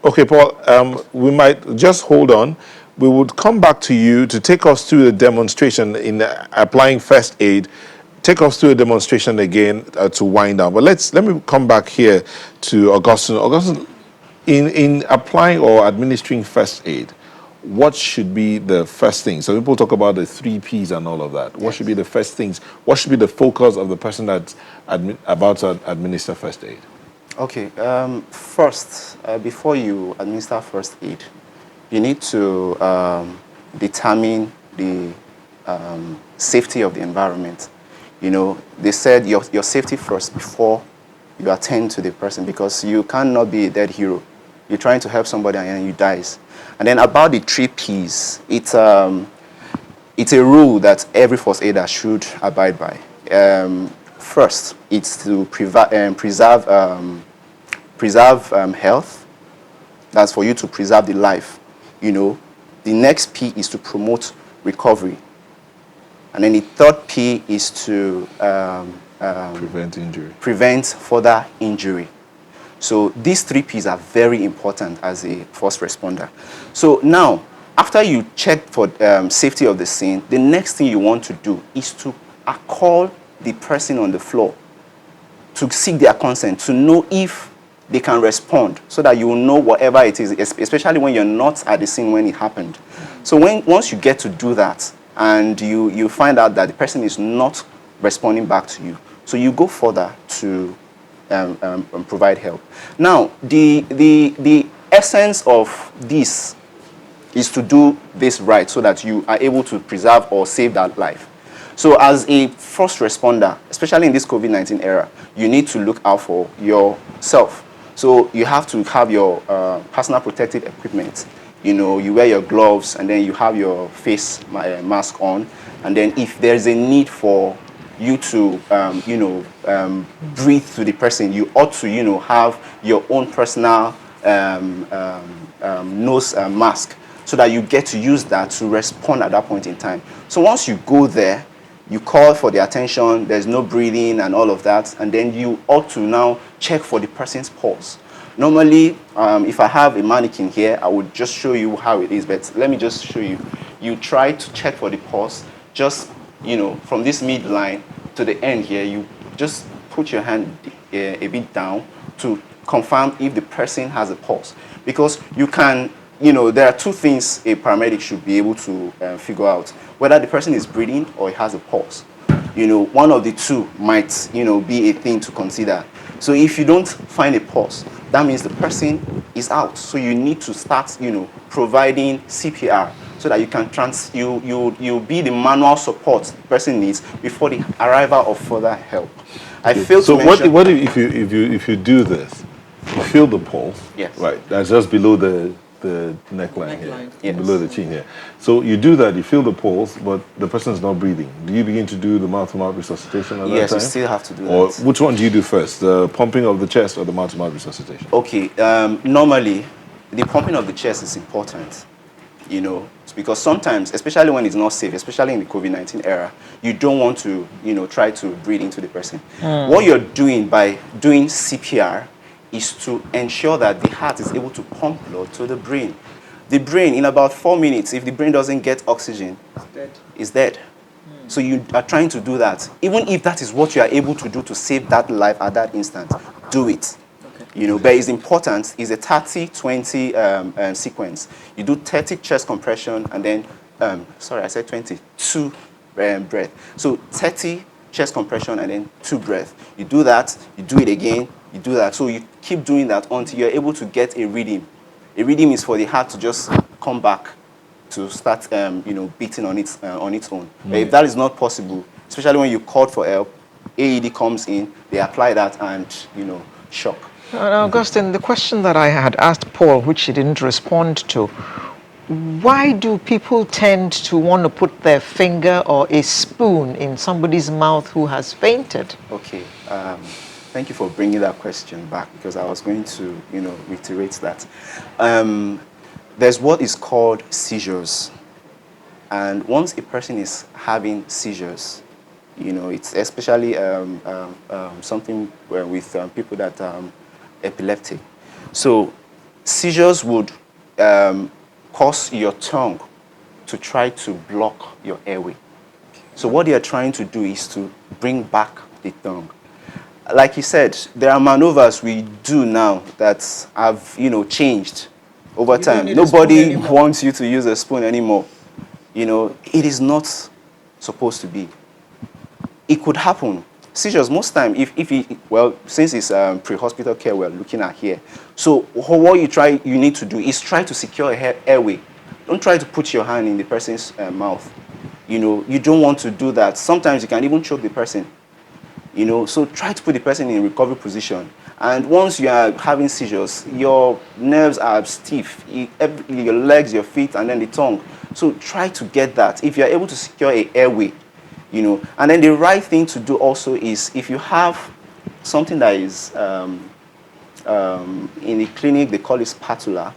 Okay, Paul, we might just hold on. We would come back to you to take us through the demonstration in applying first aid. Take us through a demonstration again to wind down. But let me come back here to Augustine. Augustine, in applying or administering first aid, what should be the first thing? So people talk about the 3 Ps and all of that. What should be the first things? What should be the focus of the person that's about to administer first aid? Okay, first, before you administer first aid, you need to determine the safety of the environment. You know, they said your safety first before you attend to the person, because you cannot be a dead hero. You're trying to help somebody and then you dies. And then about the 3 Ps, it's a rule that every first aider should abide by. First, it's to preserve health. That's for you to preserve the life. You know, the next P is to promote recovery. And then the third P is to Prevent injury. Prevent further injury. So these 3 Ps are very important as a first responder. So now, after you check for safety of the scene, the next thing you want to do is to call the person on the floor to seek their consent, to know if they can respond, so that you will know whatever it is, especially when you're not at the scene when it happened. So once you get to do that, and you find out that the person is not responding back to you, so you go further to provide help. Now, the essence of this is to do this right so that you are able to preserve or save that life. So as a first responder, especially in this COVID-19 era, you need to look out for yourself. So you have to have your personal protective equipment. You know, you wear your gloves, and then you have your face mask on. And then if there's a need for you to, breathe to the person, you ought to, have your own personal nose mask, so that you get to use that to respond at that point in time. So once you go there, you call for the attention, there's no breathing and all of that, and then you ought to now check for the person's pulse. Normally, if I have a mannequin here, I would just show you how it is, but let me just show you. You try to check for the pulse, just, from this midline to the end here, you just put your hand a bit down to confirm if the person has a pulse. Because you can, there are two things a paramedic should be able to figure out: whether the person is breathing or he has a pulse. One of the two might, be a thing to consider. So if you don't find a pulse, that means the person is out. So you need to start, providing CPR, so that you can you'll be the manual support the person needs before the arrival of further help. I failed to mention. So what if you do this? You feel the pulse. Yes. Right. That's just below the neckline here, Yes. below the chin here. So you do that. You feel the pulse, but the person is not breathing. Do you begin to do the mouth-to-mouth resuscitation at that time? Yes, you still have to do Or that. which one do you do first? The pumping of the chest or the mouth-to-mouth resuscitation? Okay. Normally, the pumping of the chest is important. Because sometimes, especially when it's not safe, especially in the COVID-19 era, you don't want to, try to breathe into the person. What you're doing by doing CPR is to ensure that the heart is able to pump blood to the brain. The brain, in about 4 minutes, if the brain doesn't get oxygen, is dead. So you are trying to do that. Even if that is what you are able to do to save that life at that instant, do it. But it's important. It's a 30-20 sequence. You do 30 chest compression, and then, sorry, I said 20, 2 breath. So 30 chest compression, and then 2 breath. You do that, you do it again, you do that. So you keep doing that until you're able to get a rhythm. A rhythm is for the heart to just come back to start, beating on its own. But if that is not possible, especially when you call for help, AED comes in, they apply that, and, shock. Augustine, the question that I had asked Paul, which he didn't respond to, why do people tend to want to put their finger or a spoon in somebody's mouth who has fainted? Okay. Thank you for bringing that question back, because I was going to, reiterate that. There's what is called seizures. And once a person is having seizures, it's especially something with people that are epileptic. So seizures would cause your tongue to try to block your airway. So what they are trying to do is to bring back the tongue. Like you said, there are maneuvers we do now that have, changed over time. Nobody wants you to use a spoon anymore. It is not supposed to be. It could happen. Seizures, most time, since it's pre-hospital care we're looking at here. So what you need to do is try to secure a airway. Don't try to put your hand in the person's mouth. You don't want to do that. Sometimes you can even choke the person. So try to put the person in recovery position. And once you are having seizures, your nerves are stiff, your legs, your feet, and then the tongue. So try to get that. If you are able to secure an airway, And then the right thing to do also is, if you have something that is, in the clinic, they call it spatula,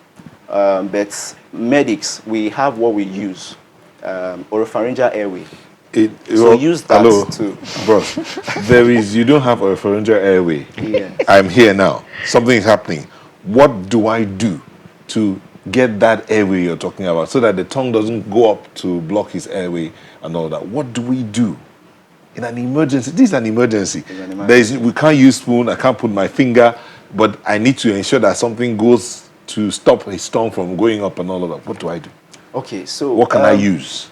but medics, we have what we use, oropharyngeal airway. Use that too. Bros, you don't have a oropharyngeal airway. Yes. I'm here now. Something is happening. What do I do to get that airway you're talking about, so that the tongue doesn't go up to block his airway and all that? What do we do in an emergency? This is an emergency. We can't use spoon. I can't put my finger, but I need to ensure that something goes to stop his tongue from going up and all of that. What do I do? Okay, so what can I use?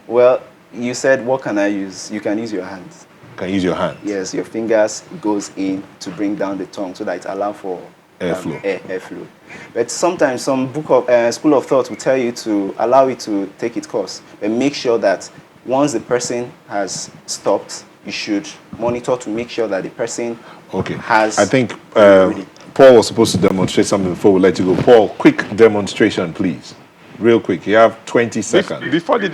Well, you said, what can I use? You can use your hands. You can use your hands? Yes, your fingers goes in to bring down the tongue so that it allows for airflow. But sometimes some school of thought will tell you to allow it to take its course, but make sure that Once the person has stopped, you should monitor to make sure that the person has... I think breathing. Paul was supposed to demonstrate something before we let you go. Paul, quick demonstration, please. Real quick. You have 20 seconds. Before the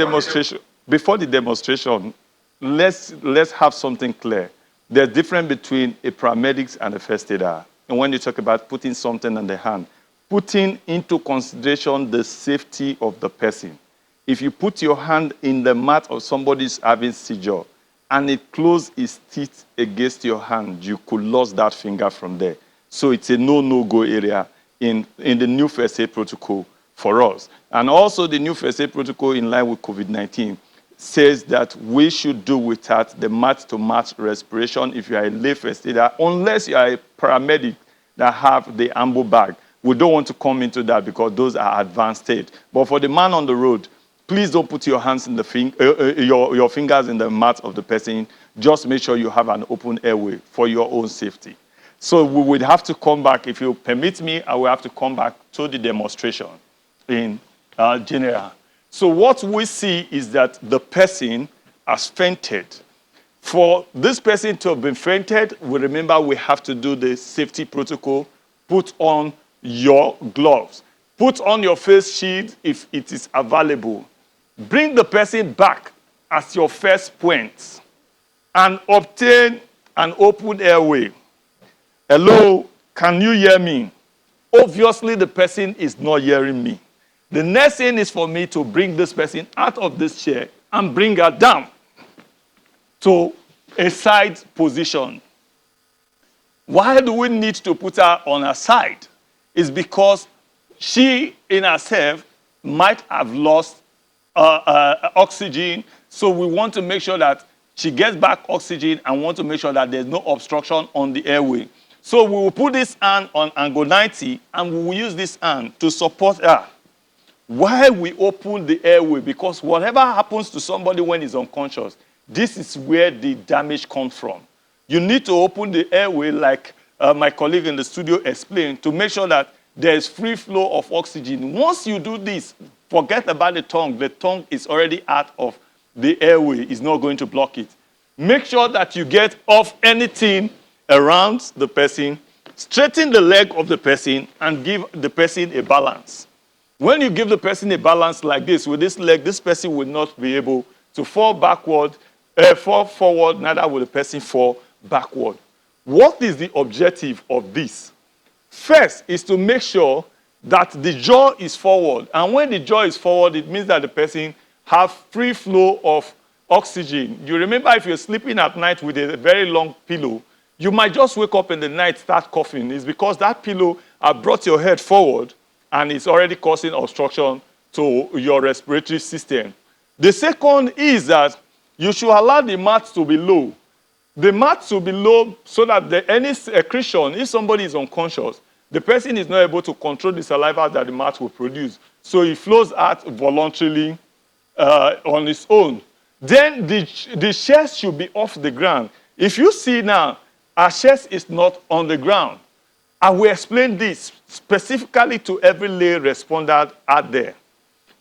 demonstration, let's have something clear. There's a difference between a paramedic and a first aider. And when you talk about putting something on the hand, putting into consideration the safety of the person. If you put your hand in the mat of somebody who's having seizure and it closes its teeth against your hand, you could lose that finger from there. So it's a no-go area in the new first aid protocol for us. And also the new first aid protocol in line with COVID-19 says that we should do without the mat-to-mat respiration if you are a lay first aider, unless you are a paramedic that have the ambo bag. We don't want to come into that because those are advanced state. But for the man on the road, please don't put your hands in the your fingers in the mat of the person. Just make sure you have an open airway for your own safety. So we would have to come back, if you permit me, I will have to come back to the demonstration in general. So what we see is that the person has fainted. For this person to have been fainted, we remember we have to do the safety protocol. Put on your gloves. Put on your face shield if it is available. Bring the person back as your first point and obtain an open airway. Hello, can you hear me? Obviously, the person is not hearing me. The next thing is for me to bring this person out of this chair and bring her down to a side position. Why do we need to put her on her side? It's because she, in herself, might have lost oxygen. So we want to make sure that she gets back oxygen and want to make sure that there's no obstruction on the airway. So we will put this hand on angle 90 and we will use this hand to support her while we open the airway, because whatever happens to somebody when he's unconscious, this is where the damage comes from. You need to open the airway like my colleague in the studio explained, to make sure that there is free flow of oxygen. Once you do this, forget about the tongue. The tongue is already out of the airway. It's not going to block it. Make sure that you get off anything around the person, straighten the leg of the person, and give the person a balance. When you give the person a balance like this, with this leg, this person will not be able to fall backward, fall forward, neither will the person fall backward. What is the objective of this? First is to make sure that the jaw is forward. And when the jaw is forward, it means that the person has free flow of oxygen. You remember, if you're sleeping at night with a very long pillow, you might just wake up in the night, start coughing. It's because that pillow has brought your head forward and it's already causing obstruction to your respiratory system. The second is that you should allow the mat to be low. The mat should be low so that any secretion, if somebody is unconscious, the person is not able to control the saliva that the mat will produce. So it flows out voluntarily on its own. Then the chest should be off the ground. If you see now, our chest is not on the ground. I will explain this specifically to every lay respondent out there.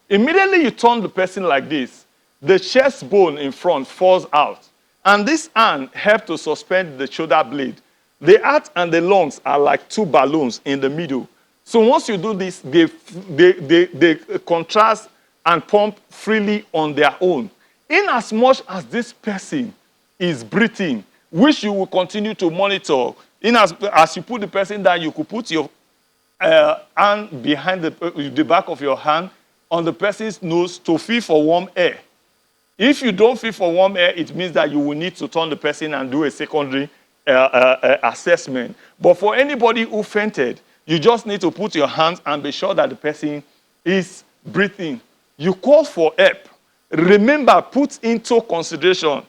Immediately you turn the person like this, the chest bone in front falls out. And this hand helps to suspend the shoulder blade. The heart and the lungs are like two balloons in the middle. So once you do this, they contrast and pump freely on their own. In as much as this person is breathing, which you will continue to monitor, as you put the person down, you could put your hand behind the back of your hand on the person's nose to feel for warm air. If you don't feel for warm air, it means that you will need to turn the person and do a secondary assessment. But for anybody who fainted, you just need to put your hands and be sure that the person is breathing. You call for help. Remember, put into consideration,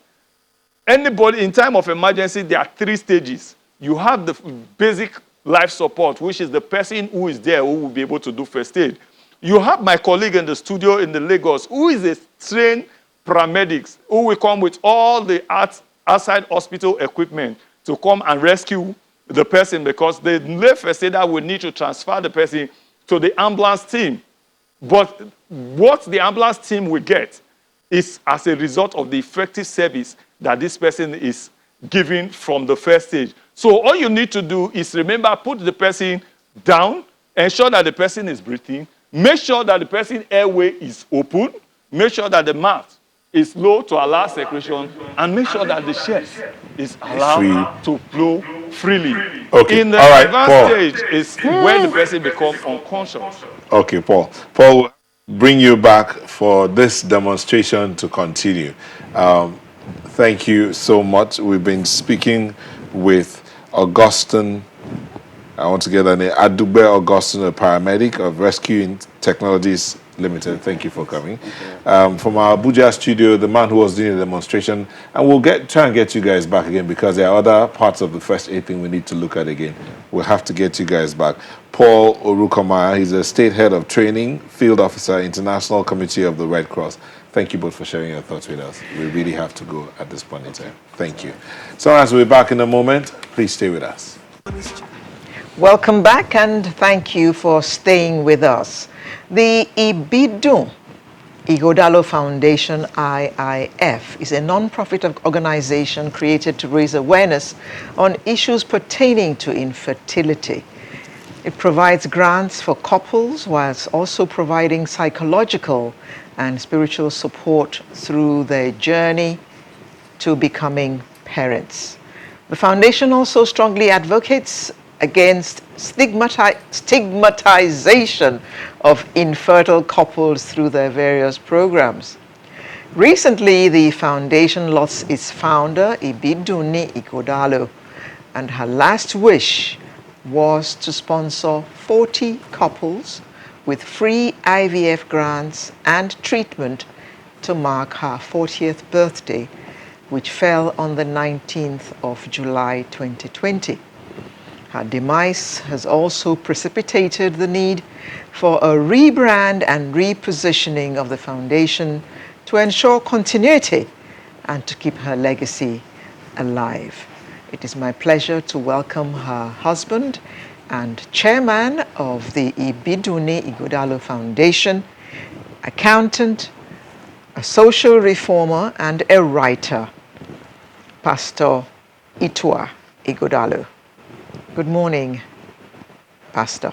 anybody in time of emergency, there are 3 stages. You have the basic life support, which is the person who is there who will be able to do first aid. You have my colleague in the studio in the Lagos, who is a trained paramedics, who will come with all the outside hospital equipment to come and rescue the person, because the lay first aider will need to transfer the person to the ambulance team. But what the ambulance team will get is as a result of the effective service that this person is giving from the first stage. So all you need to do is remember, put the person down, ensure that the person is breathing, make sure that the person's airway is open, make sure that the mouth is low to allow circulation, and make sure that the chest is allowed to flow freely. Okay. In the All right, advanced Paul. stage is where the person becomes unconscious. Okay, Paul. Paul will bring you back for this demonstration to continue. Thank you so much. We've been speaking with Augustine, I want to get that name, Adugbe Augustine, a paramedic of Rescue Technologies Limited. Thank you for coming. From our Abuja studio, the man who was doing the demonstration, and we'll try and get you guys back again because there are other parts of the first aid thing we need to look at again. We'll have to get you guys back. Paul Orukomaya, he's a state head of training, field officer, International Committee of the Red Cross. Thank you both for sharing your thoughts with us. We really have to go at this point in time. Thank you. So as we're back in a moment, please stay with us. Welcome back, and thank you for staying with us. The Ibidun Igodalo Foundation, IIF, is a non-profit organization created to raise awareness on issues pertaining to infertility. It provides grants for couples whilst also providing psychological and spiritual support through their journey to becoming parents. The foundation also strongly advocates against stigmatization of infertile couples through their various programs. Recently, the foundation lost its founder, Ibidunni Igodalo, and her last wish was to sponsor 40 couples with free IVF grants and treatment to mark her 40th birthday, which fell on the 19th of July 2020. Her demise has also precipitated the need for a rebrand and repositioning of the foundation to ensure continuity and to keep her legacy alive. It is my pleasure to welcome her husband and chairman of the Ibidunni Igodalo Foundation, accountant, a social reformer, and a writer, Pastor Itua Igodalo. Good morning, Pastor.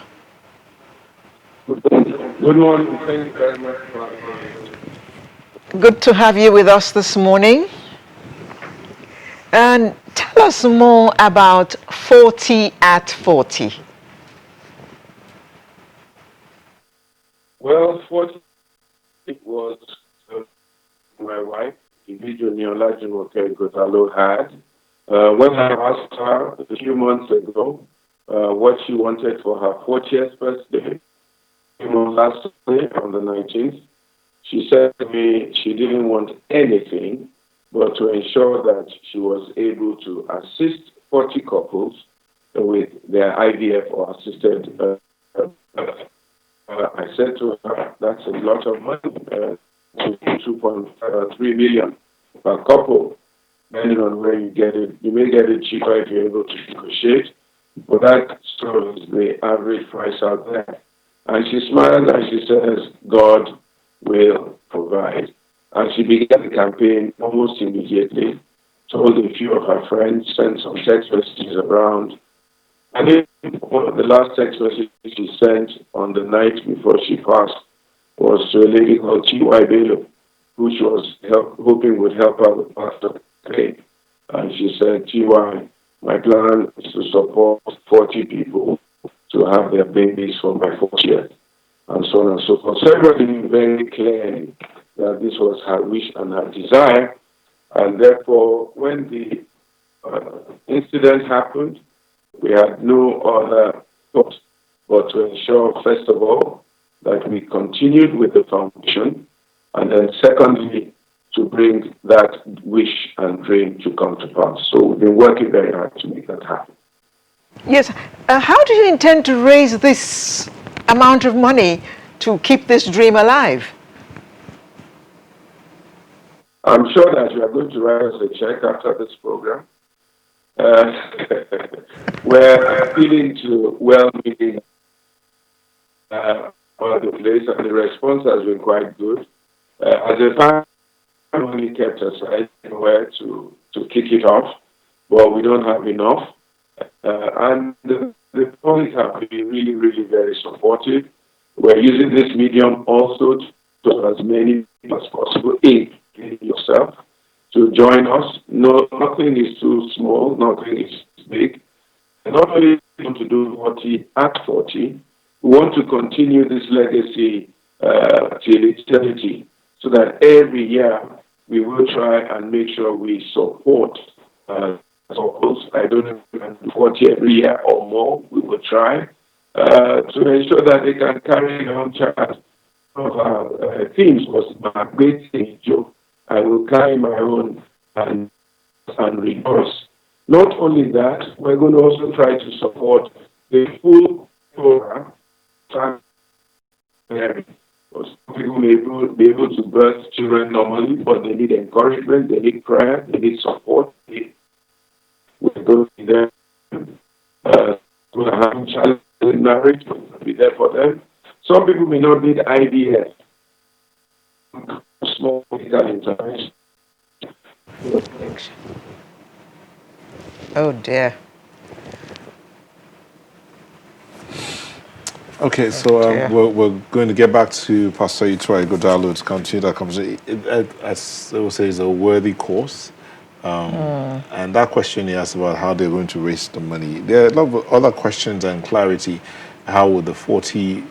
Good morning. Thank you very much for having me. Good to have you with us this morning. And tell us more about 40 at 40. Well, 40 was my wife, Ibidunni Olajumoke Igodalo, had. When I asked her a few months ago what she wanted for her 40th birthday, last day on the 19th, she said to me she didn't want anything but to ensure that she was able to assist 40 couples with their IVF or assisted birth. I said to her, that's a lot of money, 2.3 million per couple. Depending on where you get it, you may get it cheaper if you're able to negotiate, but that shows the average price out there. And she smiled and she says, God will provide. And she began the campaign almost immediately, told a few of her friends, sent some text messages around. And then one of the last text messages she sent on the night before she passed was to a lady called T.Y. Bello, who she was hoping would help her with pastor. And she said, T.Y., my plan is to support 40 people to have their babies for my 40th, and so on and so forth. So everybody knew very clearly that this was her wish and her desire, and therefore, when the incident happened, we had no other thought but to ensure, first of all, that we continued with the foundation, and then secondly, to bring that wish and dream to come to pass. So we've been working very hard to make that happen. Yes. How do you intend to raise this amount of money to keep this dream alive? I'm sure that you are going to write us a check after this program. We're appealing to well-meaning all the place, and the response has been quite good. As a only kept aside somewhere to kick it off, but we don't have enough. And the public have been really, really very supportive. We're using this medium also to as many as possible, including yourself, to join us. No, nothing is too small, nothing is big. And not only want to do 40 at 40, we want to continue this legacy till eternity, so that every year we will try and make sure we support couples. I don't know if we can do 40 every year or more. We will try to ensure that they can carry on charge. One of our themes was my great thing, Joe. I will carry my own and rejoice. Not only that, we're going to also try to support the full program. Some people may be able to birth children normally, but they need encouragement, they need prayer, they need support. We're going to be there. We're having challenges in marriage, we're going to be there for them. Some people may not need IVF. Small medical intervention. Oh dear. Okay, so we're going to get back to Pastor Itwai Godalo to continue that conversation. As I would say, it's a worthy cause. And that question he asked about how they're going to raise the money. There are a lot of other questions and clarity. How would the 40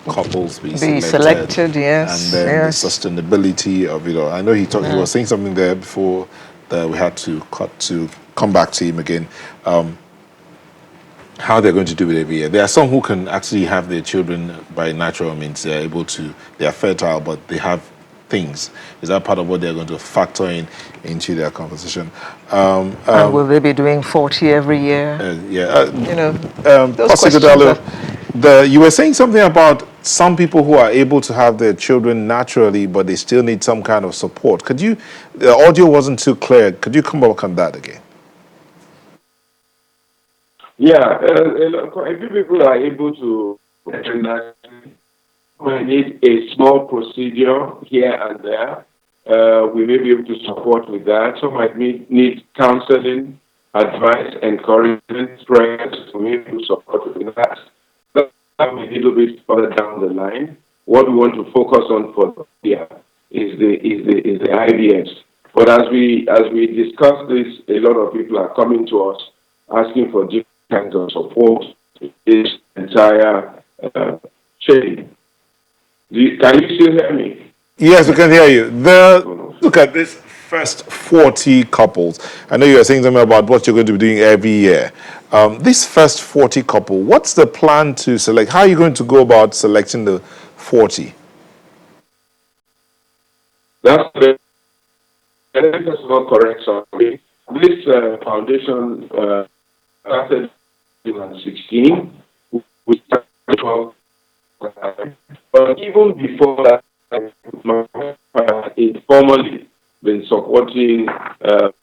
couples be selected? Yes. And then the sustainability of it all. I know he was saying something there before that we had to come back to him again. How they're going to do it every year. There are some who can actually have their children by natural means. They're able to, they are fertile, but they have things. Is that part of what they're going to factor into their conversation? And will they be doing 40 every year? Those questions. You were saying something about some people who are able to have their children naturally, but they still need some kind of support. The audio wasn't too clear. Could you come back on that again? Yeah, quite a few people are able to we need a small procedure here and there. We may be able to support with that. Some might need counseling, advice, encouragement, prayers. We may be able to support with that. That's a little bit further down the line. What we want to focus on for here is the IVS. But as we discuss this, a lot of people are coming to us asking for different kinds of support in this entire chain. Can you still hear me? Yes, we can hear you. Look at this first 40 couples. I know you were saying something about what you're going to be doing every year. This first 40 couple, what's the plan to select? How are you going to go about selecting the 40? That's not correct, sorry. This foundation started in 2016. We started 12. But even before that, informally been supporting. If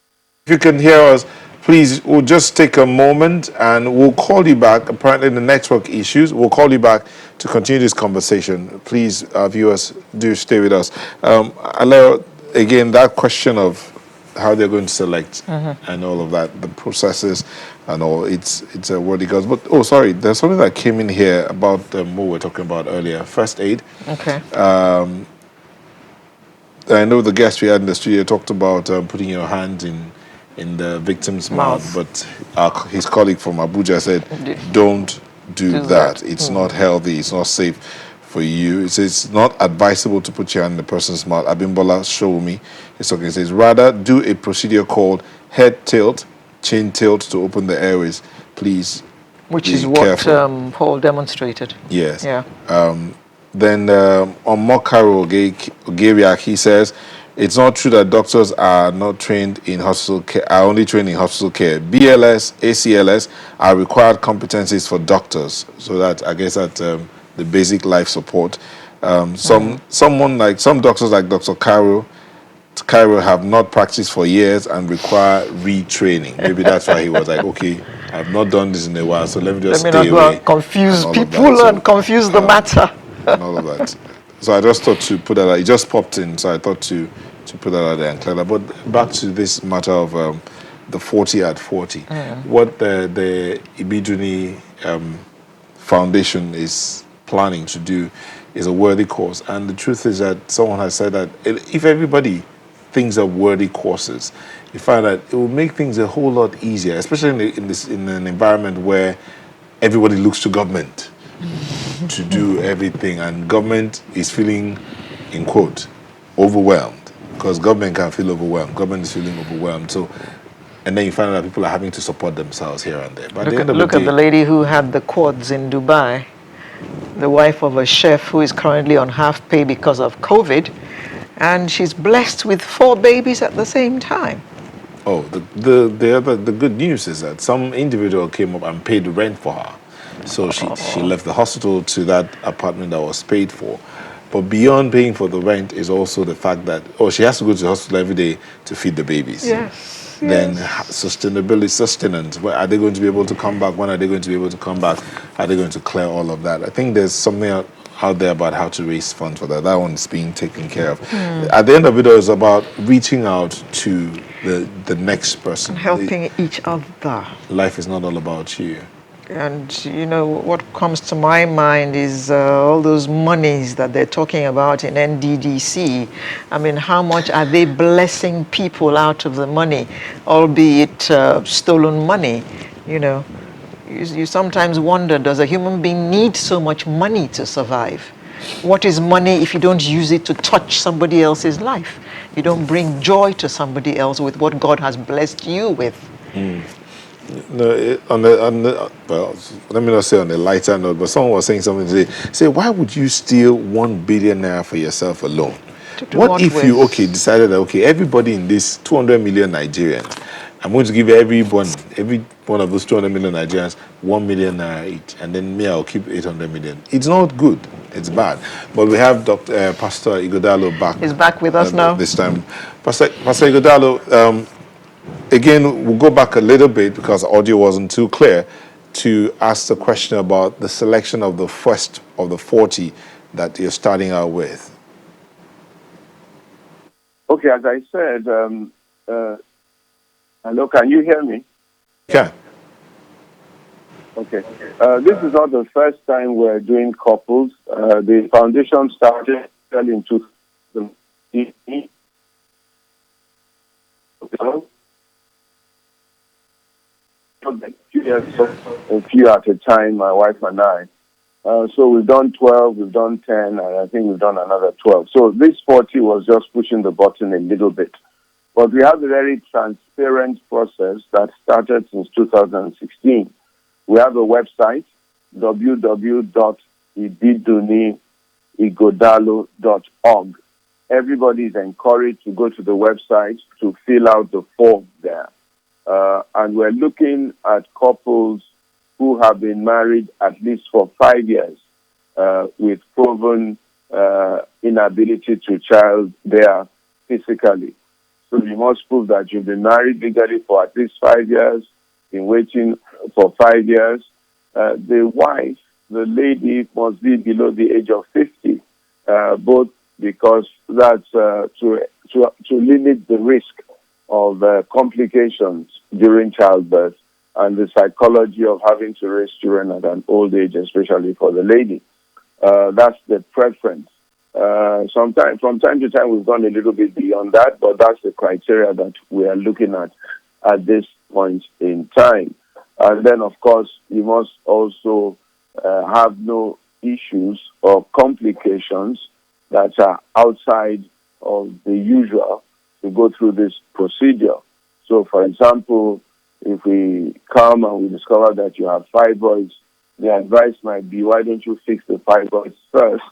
you can hear us, please, we'll just take a moment and we'll call you back. Apparently, the network issues. We'll call you back to continue this conversation. Please, viewers, do stay with us. Alero, again, that question of how they're going to select and all of that, the processes and all, it's a worthy cause. But, there's something that came in here about what we were talking about earlier, first aid. Okay. I know the guest we had in the studio talked about putting your hand in the victim's mouth, but his colleague from Abuja said, don't do that. It's not healthy. It's not safe for you. It says it's not advisable to put your hand in the person's mouth. Abimbola showed me. It's okay. It says rather do a procedure called head tilt, chin tilt to open the airways. Please. Which is what Paul demonstrated. Yes. Yeah. Then on Mokaro Ogeriak, he says it's not true that doctors are not trained in hospital care, are only trained in hospital care. BLS, ACLS are required competencies for doctors. So that I guess that the basic life support. Some doctors like Dr. Cairo have not practiced for years and require retraining. Maybe that's why he was like, okay, I've not done this in a while, so let me just stay away. Confuse people and confuse the matter. And all of that. So I just thought to put that out. It just popped in, so I thought to to put that out there and clear that. But back to this matter of the 40 at 40. What the Ibiduni Foundation is planning to do is a worthy cause. And the truth is that someone has said that if everybody thinks of worthy causes, you find that it will make things a whole lot easier, especially in an environment where everybody looks to government to do everything, and government is feeling, in quote, overwhelmed, because government can feel overwhelmed. Government is feeling overwhelmed. So, and then you find out that people are having to support themselves here and there. But at the end of the Look day, at the lady who had the quads in Dubai, the wife of a chef who is currently on half pay because of COVID, and she's blessed with 4 babies at the same time. oh, the good news is that some individual came up and paid the rent for her. So she left the hospital to that apartment that was paid for. But beyond paying for the rent is also the fact that, she has to go to the hospital every day to feed the babies. Yes. Then sustainability, sustenance. Are they going to be able to come back? When are they going to be able to come back? Are they going to clear all of that? I think there's something out there about how to raise funds for that. That one is being taken care of. At the end of it, it's about reaching out to the next person. Helping each other. Life is not all about you. And, what comes to my mind is all those monies that they're talking about in NDDC. I mean, how much are they blessing people out of the money, albeit stolen money? You sometimes wonder, does a human being need so much money to survive? What is money if you don't use it to touch somebody else's life? You don't bring joy to somebody else with what God has blessed you with. No, well, let me not say on a lighter note, but someone was saying something today. Say, why would you steal 1 billion naira for yourself alone? What if you decided that everybody in this 200 million Nigerians, I'm going to give every one of those 200 million Nigerians 1 million naira each, and then me, I'll keep 800 million. It's not good. It's bad. But we have Pastor Ighodalo back. He's back with us now. This time, Pastor Ighodalo. Again, we'll go back a little bit because audio wasn't too clear to ask the question about the selection of the first of the 40 that you're starting out with. Okay, as I said, hello, can you hear me? Yeah. Okay. This is not the first time we're doing couples. The foundation started in 2015. A few at a time, my wife and I. So we've done 12, we've done 10, and I think we've done another 12. So this 40 was just pushing the button a little bit. But we have a very transparent process that started since 2016. We have a website, www.ibiduniigodalo.org. Everybody is encouraged to go to the website to fill out the form there. And we're looking at couples who have been married at least for 5 years with proven inability to childbear physically. So you must prove that you've been married legally for at least 5 years, been waiting for 5 years. The wife, the lady, must be below the age of 50, both because that's to limit the risk of complications during childbirth and the psychology of having to raise children at an old age, especially for the lady. That's the preference. From time to time, we've gone a little bit beyond that, but that's the criteria that we are looking at this point in time. And then, of course, you must also have no issues or complications that are outside of the usual to go through this procedure. So, for example, if we come and we discover that you have fibroids, the advice might be, why don't you fix the fibroids first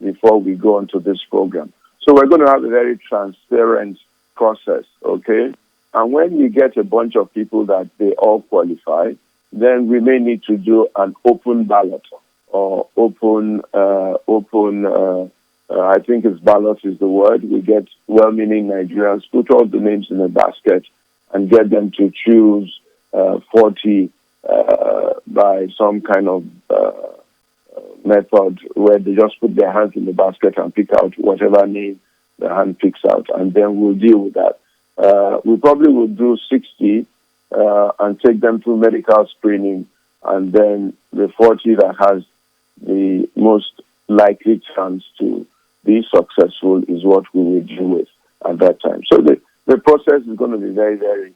before we go into this program? So we're going to have a very transparent process, okay? And when we get a bunch of people that they all qualify, then we may need to do an open ballot or I think it's ballot is the word. We get well-meaning Nigerians, put all the names in a basket and get them to choose 40 by some kind of method where they just put their hands in the basket and pick out whatever name the hand picks out, and then we'll deal with that. We probably will do 60 and take them through medical screening, and then the 40 that has the most likely chance to be successful is what we will deal with at that time. So the process is going to be very, very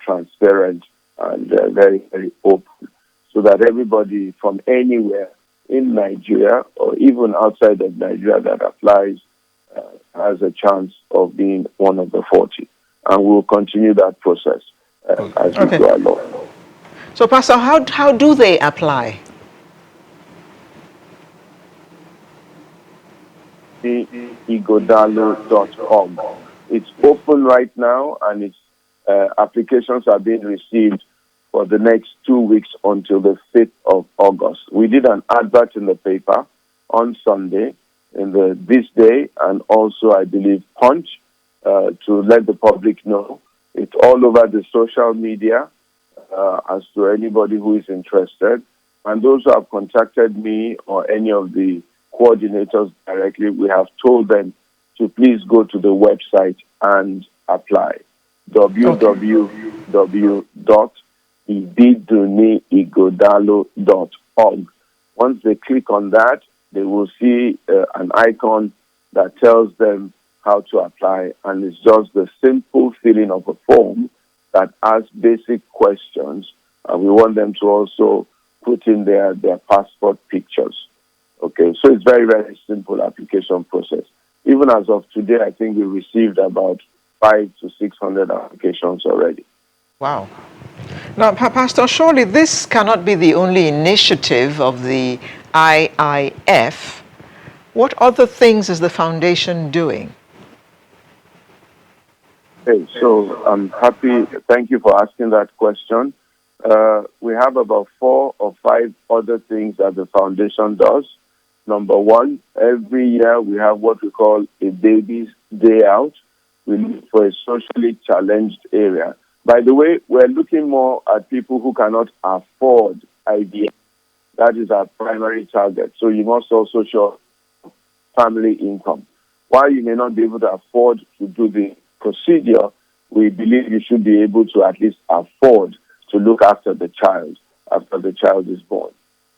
transparent and very, very open, so that everybody from anywhere in Nigeria or even outside of Nigeria that applies has a chance of being one of the 40. And we'll continue that process as we go along. So, Pastor, how do they apply? Igodalo.com. It's open right now, and its applications are being received for the next 2 weeks until the 5th of August. We did an advert in the paper on Sunday, in the This Day, and also, I believe, Punch, to let the public know. It's all over the social media as to anybody who is interested. And those who have contacted me or any of the coordinators directly, we have told them to please go to the website and apply. www.ibiduniigodalo.org. Once they click on that, they will see an icon that tells them how to apply, and it's just the simple filling of a form that asks basic questions, and we want them to also put in their passport pictures. Okay, so it's very, very simple application process. Even as of today, I think we received about 500 to 600 applications already. Wow. Now, Pastor, surely this cannot be the only initiative of the IIF. What other things is the foundation doing? Okay, so I'm happy. Thank you for asking that question. We have about 4 or 5 other things that the foundation does. Number one, every year we have what we call a baby's day out. We look for a socially challenged area. By the way, we're looking more at people who cannot afford IVF. That is our primary target. So you must also show family income. While you may not be able to afford to do the procedure, we believe you should be able to at least afford to look after the child after the child is born.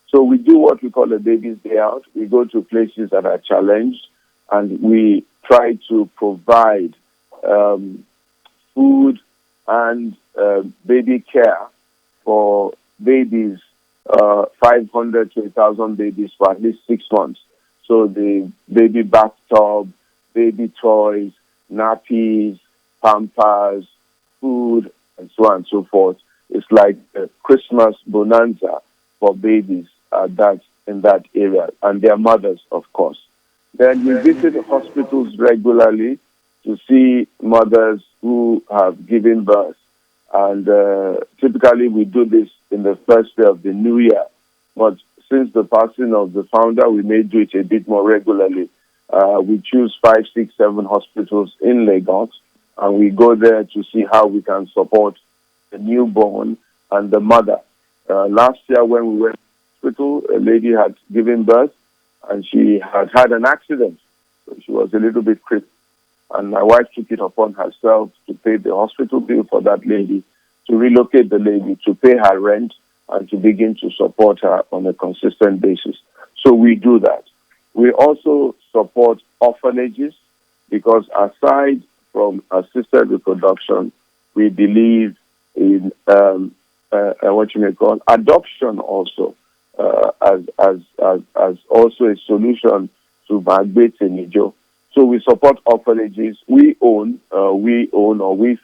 So we do what we call a baby's day out. We go to places that are challenged, and we try to provide food and baby care for babies, 500 to 1,000 babies for at least 6 months. So the baby bathtub, baby toys, nappies, pampers, food, and so on and so forth. It's like a Christmas bonanza for babies in that area, and their mothers, of course. Then we visit hospitals regularly to see mothers who have given birth. And typically we do this in the first day of the new year. But since the passing of the founder, we may do it a bit more regularly. We choose 5, 6, 7 hospitals in Lagos, and we go there to see how we can support the newborn and the mother. Last year when we went to the hospital, a lady had given birth, and she had an accident. So she was a little bit critical. And my wife took it upon herself to pay the hospital bill for that lady, to relocate the lady, to pay her rent, and to begin to support her on a consistent basis. So we do that. We also support orphanages, because aside from assisted reproduction, we believe in what you may call adoption also, as also a solution to Magbete Nijo. So we support orphanages. We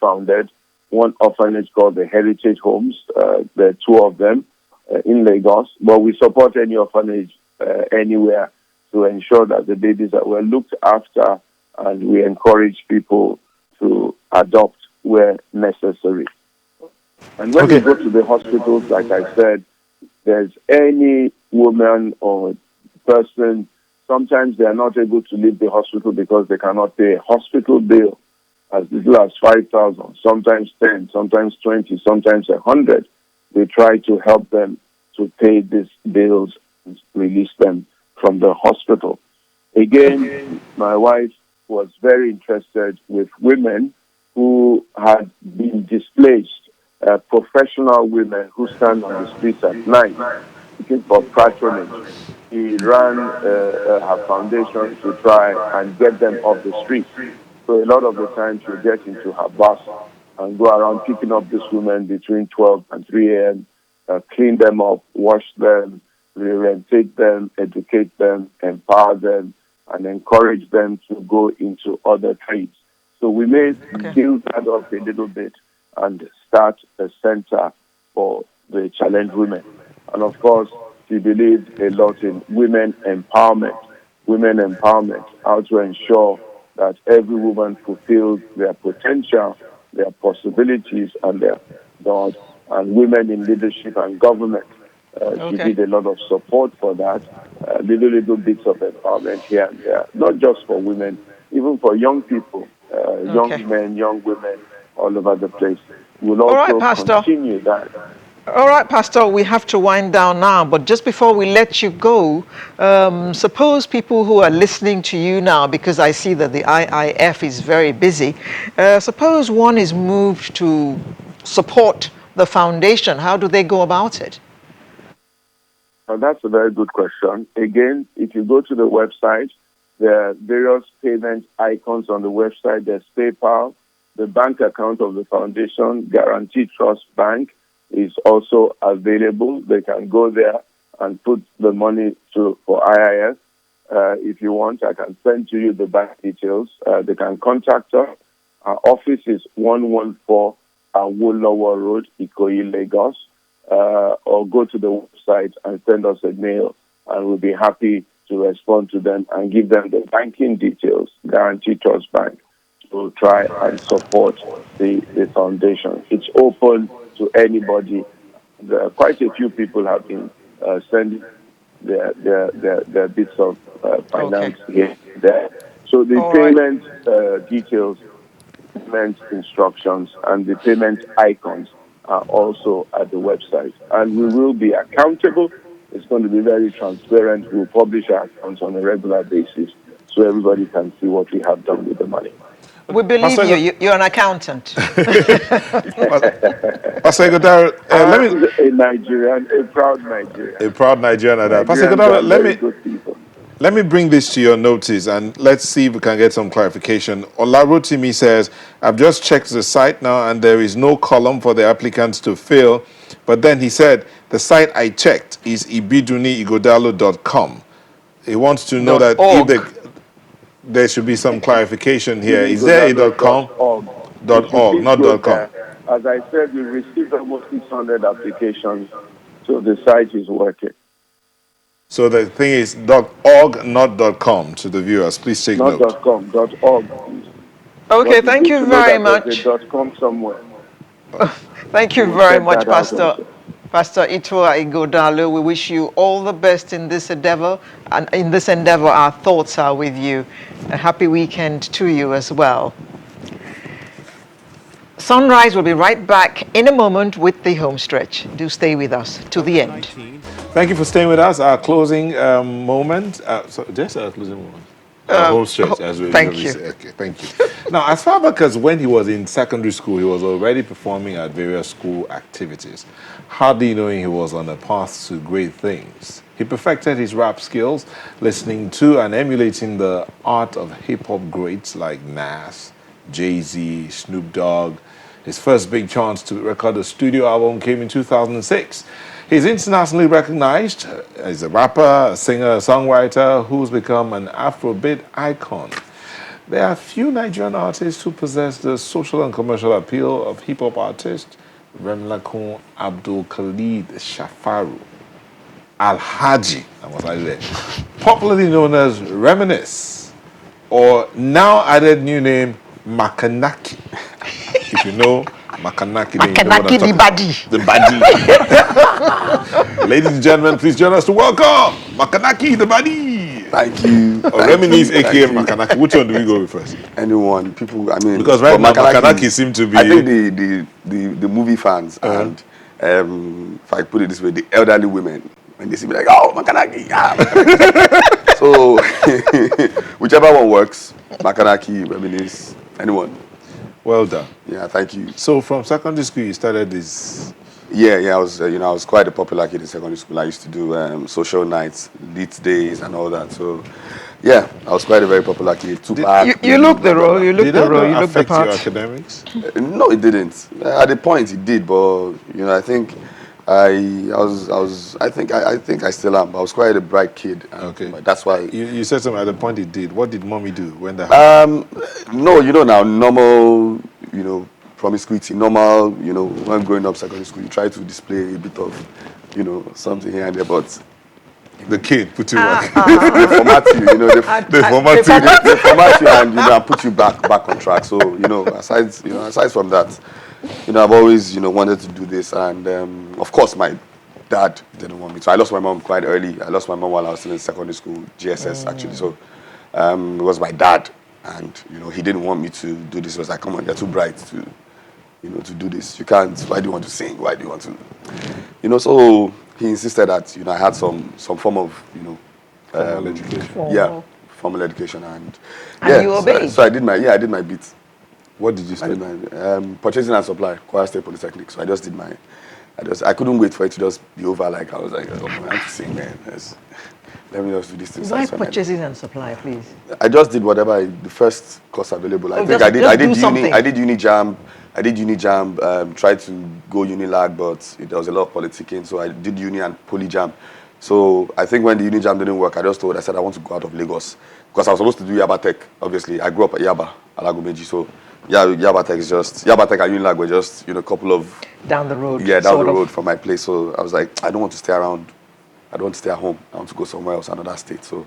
founded one orphanage called the Heritage Homes. There are 2 of them in Lagos. But we support any orphanage anywhere to ensure that the babies are well looked after, and we encourage people to adopt where necessary. And when we go to the hospitals, like I said, there's any woman or person, sometimes they are not able to leave the hospital because they cannot pay a hospital bill as little as 5,000, sometimes 10, sometimes 20, sometimes 100. We try to help them to pay these bills and release them from the hospital. Again, my wife was very interested with women who had been displaced, professional women who stand on the streets at night looking for patronage. He ran her foundation to try and get them off the streets. So a lot of the times you get into her bus and go around picking up these women between 12 and 3 a.m., clean them up, wash them, reorientate them, educate them, empower them, and encourage them to go into other trades. So we may build that up a little bit and start a center for the challenged women. And of course, we believe a lot in women empowerment, how to ensure that every woman fulfills their potential, their possibilities, and their God, and women in leadership and government. She did a lot of support for that, little bits of empowerment here and there, not just for women, even for young people, young men, young women, all over the place. We'll also continue that. All right, Pastor, we have to wind down now, but just before we let you go, suppose people who are listening to you now, because I see that the IIF is very busy, suppose one is moved to support the foundation. How do they go about it? That's a very good question. Again, if you go to the website, there are various payment icons on the website. There's PayPal, the bank account of the foundation, Guarantee Trust Bank, is also available. They can go there and put the money for IIF. If you want, I can send to you the bank details. They can contact us. Our office is 114 Awolowo Road, Ikoyi, Lagos. Or go to the website and send us a mail, and we'll be happy to respond to them and give them the banking details, Guarantee Trust Bank, to try and support the foundation. It's open to anybody. Quite a few people have been sending their bits of finance here and there. So the payment details, payment instructions, and the payment icons are also at the website. And we will be accountable. It's going to be very transparent. We'll publish our accounts on a regular basis so everybody can see what we have done with the money. We believe you. You're an accountant. Pastor Godaro, a Nigerian, a proud Nigerian. A proud Nigerian. Pastor Godaro, let me bring this to your notice and let's see if we can get some clarification. Olarotimi says, I've just checked the site now and there is no column for the applicants to fill. But then he said, the site I checked is ibiduniigodalo.com. He wants to know that if there should be some clarification here. Is there a .com? .org, not .com. As I said, we received almost 600 applications, so the site is working. So the thing is .org, not .com to the viewers. Please take note. Not .com, .org. Please. Okay, thank you very much. There's a .com somewhere. Thank you very much, Pastor Itua Igodalo. We wish you all the best in this endeavor. And in this endeavor, our thoughts are with you. A happy weekend to you as well. Sunrise will be right back in a moment with the home stretch. Do stay with us to the end. Thank you for staying with us. Our closing moment. Just our closing moment. Home stretch, as we thank you. Say. Okay, thank you. Now, as far back as when he was in secondary school, he was already performing at various school activities, hardly knowing he was on a path to great things. He perfected his rap skills, listening to and emulating the art of hip-hop greats like Nas, Jay-Z, Snoop Dogg. His first big chance to record a studio album came in 2006. He's internationally recognized as a rapper, a singer, a songwriter who's become an Afrobeat icon. There are few Nigerian artists who possess the social and commercial appeal of hip-hop artist Remlakun Abdul Khalid Shafaru Alhaji, popularly known as Reminisce, or now added new name Makanaki. If you know Makanaki, Makanaki the body. The body. Ladies and gentlemen, please join us to welcome Makanaki the body. Thank you. Or Reminisce, aka Makanaki. Which one do we go with first? Anyone. People, I mean. Because right now Makanaki seem to be. I think the movie fans and if I put it this way, the elderly women, when they see me like, oh, Makanaki, yeah. Makanaki. So, whichever one works. Makanaki, Reminisce, anyone. Well done. Yeah, thank you. So from secondary school, you started this. Yeah, I was, I was quite a popular kid in secondary school. I used to do social nights, lit days, and all that. So, yeah, I was quite a very popular kid. You look the role. You look Did the that role. not You look the affect your part. academics? No, it didn't. At the point, it did, but I think I think I still am. I was quite a bright kid. Okay. That's why. You said something at the point it did. What did mommy do when that happened? No, now normal, promiscuity, normal, when growing up secondary school, you try to display a bit of, something here and there, but The kid put you back. they format you, They format you. they format you and put you back on track. So aside from that, I've always wanted to do this, and of course my dad didn't want me to. I lost my mom quite early. I lost my mom while I was still in secondary school, GSS actually. So it was my dad, and he didn't want me to do this. He was like, come on, you're too bright to to do this. You can't. Why do you want to sing? Why do you want to So he insisted that I had some form of Formal education. Yeah, formal education, and you obeyed. So I did my bit. What did you I study? did my purchasing and supply, Kwara State Polytechnic. So I couldn't wait for it to just be over. Like I was like, oh, man, I have to sing, man. Let me just do this thing. Why purchasing and supply, please? I just did whatever the first course available. I just do something. I did uni jam. Tried to go Unilag, but there was a lot of politicking. So I did uni and poly jam. So I think when the uni jam didn't work, I said I want to go out of Lagos because I was supposed to do Yaba Tech. Obviously, I grew up at Yaba, Alagomeji. So Yaba Tech and Unilag were just a couple of down the road. Yeah, down the road from my place. So I was like, I don't want to stay around. I don't want to stay at home. I want to go somewhere else, another state. So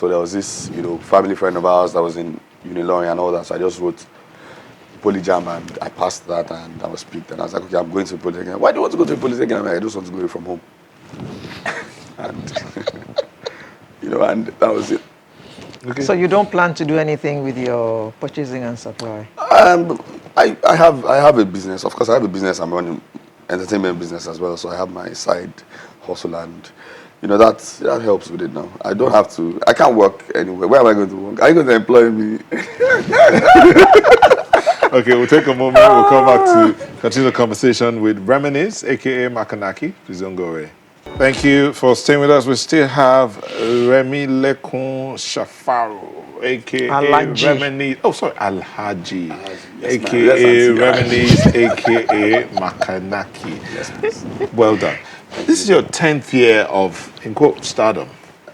there was this, family friend of ours that was in Unilorin and all that. So I just wrote Polyjam and I passed that and I was picked. And I was like, okay, I'm going to Polytechnic. Why do you want to go to Polytechnic? I'm like, I just want to go away from home. And, and that was it. Okay. So you don't plan to do anything with your purchasing and supply? I have a business. Of course, I have a business. I'm running entertainment business as well. So I have my side hustle and that helps with it now. I don't have to. I can't work anywhere. Where am I going to work? Are you going to employ me? Okay, we'll take a moment. We'll come back to continue the conversation with Reminisce, aka Makanaki. Please don't go away. Thank you for staying with us. We still have Remi Lekun Shafaro, aka Alhaji. Reminisce. Oh, sorry, Alhaji, Yes, aka ma'am. Reminisce, aka Makanaki. Yes, please. Well done. This is your 10th year of, in quote, stardom.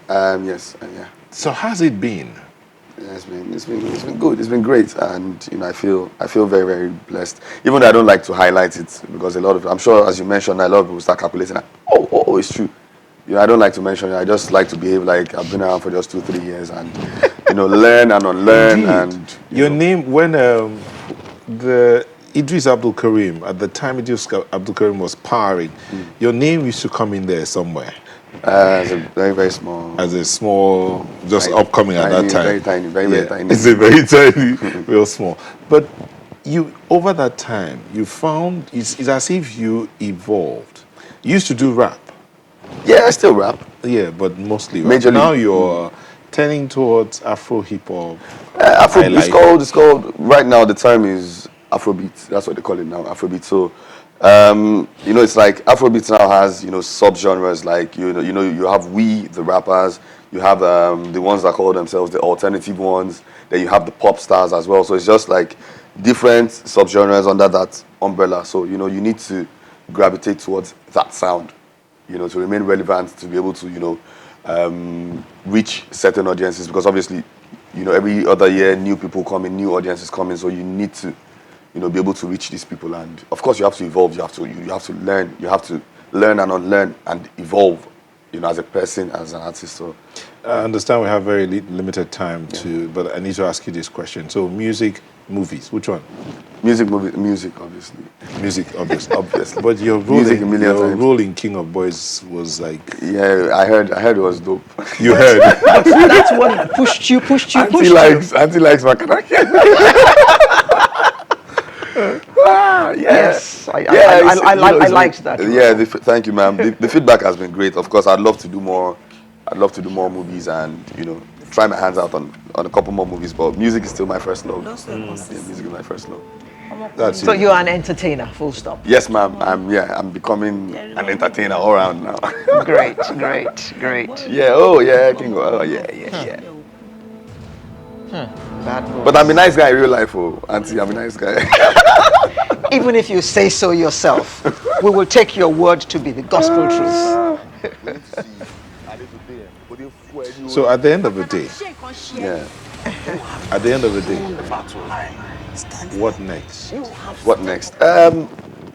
Yes, yeah. So how's it been? Yeah, it's been good. It's been great, and I feel very, very blessed. Even though I don't like to highlight it because I'm sure, as you mentioned, a lot of people start calculating. Oh, it's true. I don't like to mention it. I just like to behave like I've been around for just 2-3 years and learn and unlearn. Indeed. And Your name when the Idris Abdul Karim, at the time Idris Abdul Karim was powering, your name used to come in there somewhere. As a very, very small. As a small, just Tiny, upcoming at that time. Very tiny, very tiny. It's a very tiny, real small. But you, over that time, you found, it's as if you evolved. You used to do rap. Yeah, I still rap. Yeah, but mostly rap. Majorly. Now you're turning towards Afro hip hop. It's called, right now the term is Afrobeat. That's what they call it now, Afrobeat. So, it's like Afrobeat now has, subgenres like, you have the rappers, you have the ones that call themselves the alternative ones, then you have the pop stars as well. So it's just like different subgenres under that umbrella. So, you need to gravitate towards that sound, to remain relevant, to be able to, reach certain audiences because obviously, every other year new people come in, new audiences come in, so you need to be able to reach these people, and of course you have to evolve. You have to learn and unlearn and evolve, as a person, as an artist. So I understand we have very limited time but I need to ask you this question. So music, movies, which one? music, obviously. Music, obviously. But your role in King of Boys was like... Yeah, I heard it was dope. You heard? That's what pushed you. Auntie likes Makanaki. Yes, I liked that. Yeah, thank you, ma'am. The feedback has been great. Of course, I'd love to do more. I'd love to do more movies, and try my hands out on a couple more movies, but music is still my first love. Yeah, music is my first love. That's So it. you're an entertainer, full stop. Yes, ma'am. I'm becoming an entertainer all around now. Great, great, great. Yeah. Oh yeah. King. Oh yeah. Bad boy. But I'm a nice guy in real life, oh, auntie. I'm a nice guy. Even if you say so yourself, we will take your word to be the gospel truth. So at the end of the day, Yeah. at the end of the day, what next? What next?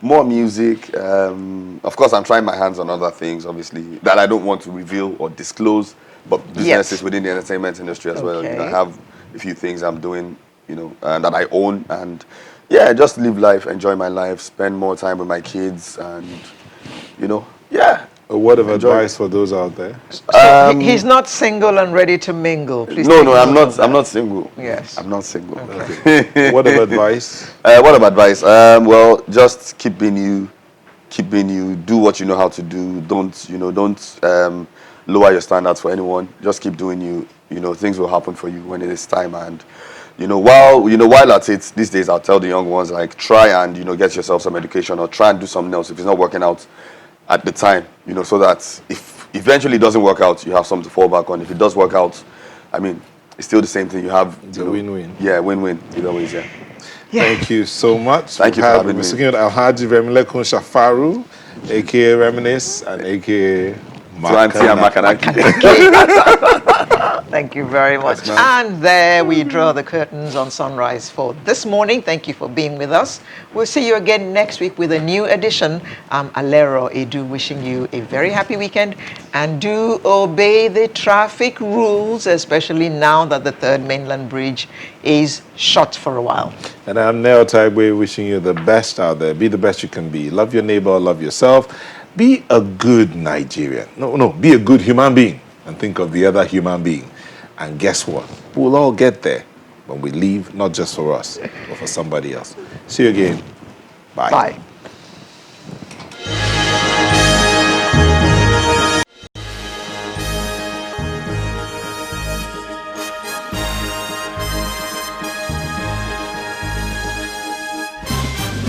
More music. Of course, I'm trying my hands on other things, obviously, that I don't want to reveal or disclose, but businesses within the entertainment industry as well. You know, I have a few things I'm doing, you know, that I own, and yeah, just live life, enjoy my life, spend more time with my kids, and you know, yeah. A word of advice for those out there? So he's not single and ready to mingle. Please No, take no, note I'm of not. that. I'm not single. Yes. I'm not single. Okay. Word of advice? What of advice? Well, just keep being you. Keep being you. Do what you know how to do. Don't lower your standards for anyone. Just keep doing you. You know, things will happen for you when it is time. And while at it these days, I'll tell the young ones, like, try and get yourself some education, or try and do something else if it's not working out at the time. So that if eventually it doesn't work out, you have something to fall back on. If it does work out, I mean, it's still the same thing. You have It's a win-win. Yeah, win-win. Either ways, yeah. Thank you so much. Thank you for having me. Mr. Alhaji Remilekun Shafaru, aka Reminisce, and aka Makanaki. Thank you very much. And there we draw the curtains on Sunrise for this morning. Thank you for being with us. We'll see you again next week with a new edition. I'm Alero Edu, wishing you a very happy weekend, and do obey the traffic rules, especially now that the third mainland bridge is shut for a while. And I'm Neo Taigwe, wishing you the best out there. Be the best you can be. Love your neighbor, love yourself. Be a good Nigerian. No, be a good human being, and think of the other human being. And guess what? We'll all get there when we leave, not just for us, but for somebody else. See you again. Bye. Bye.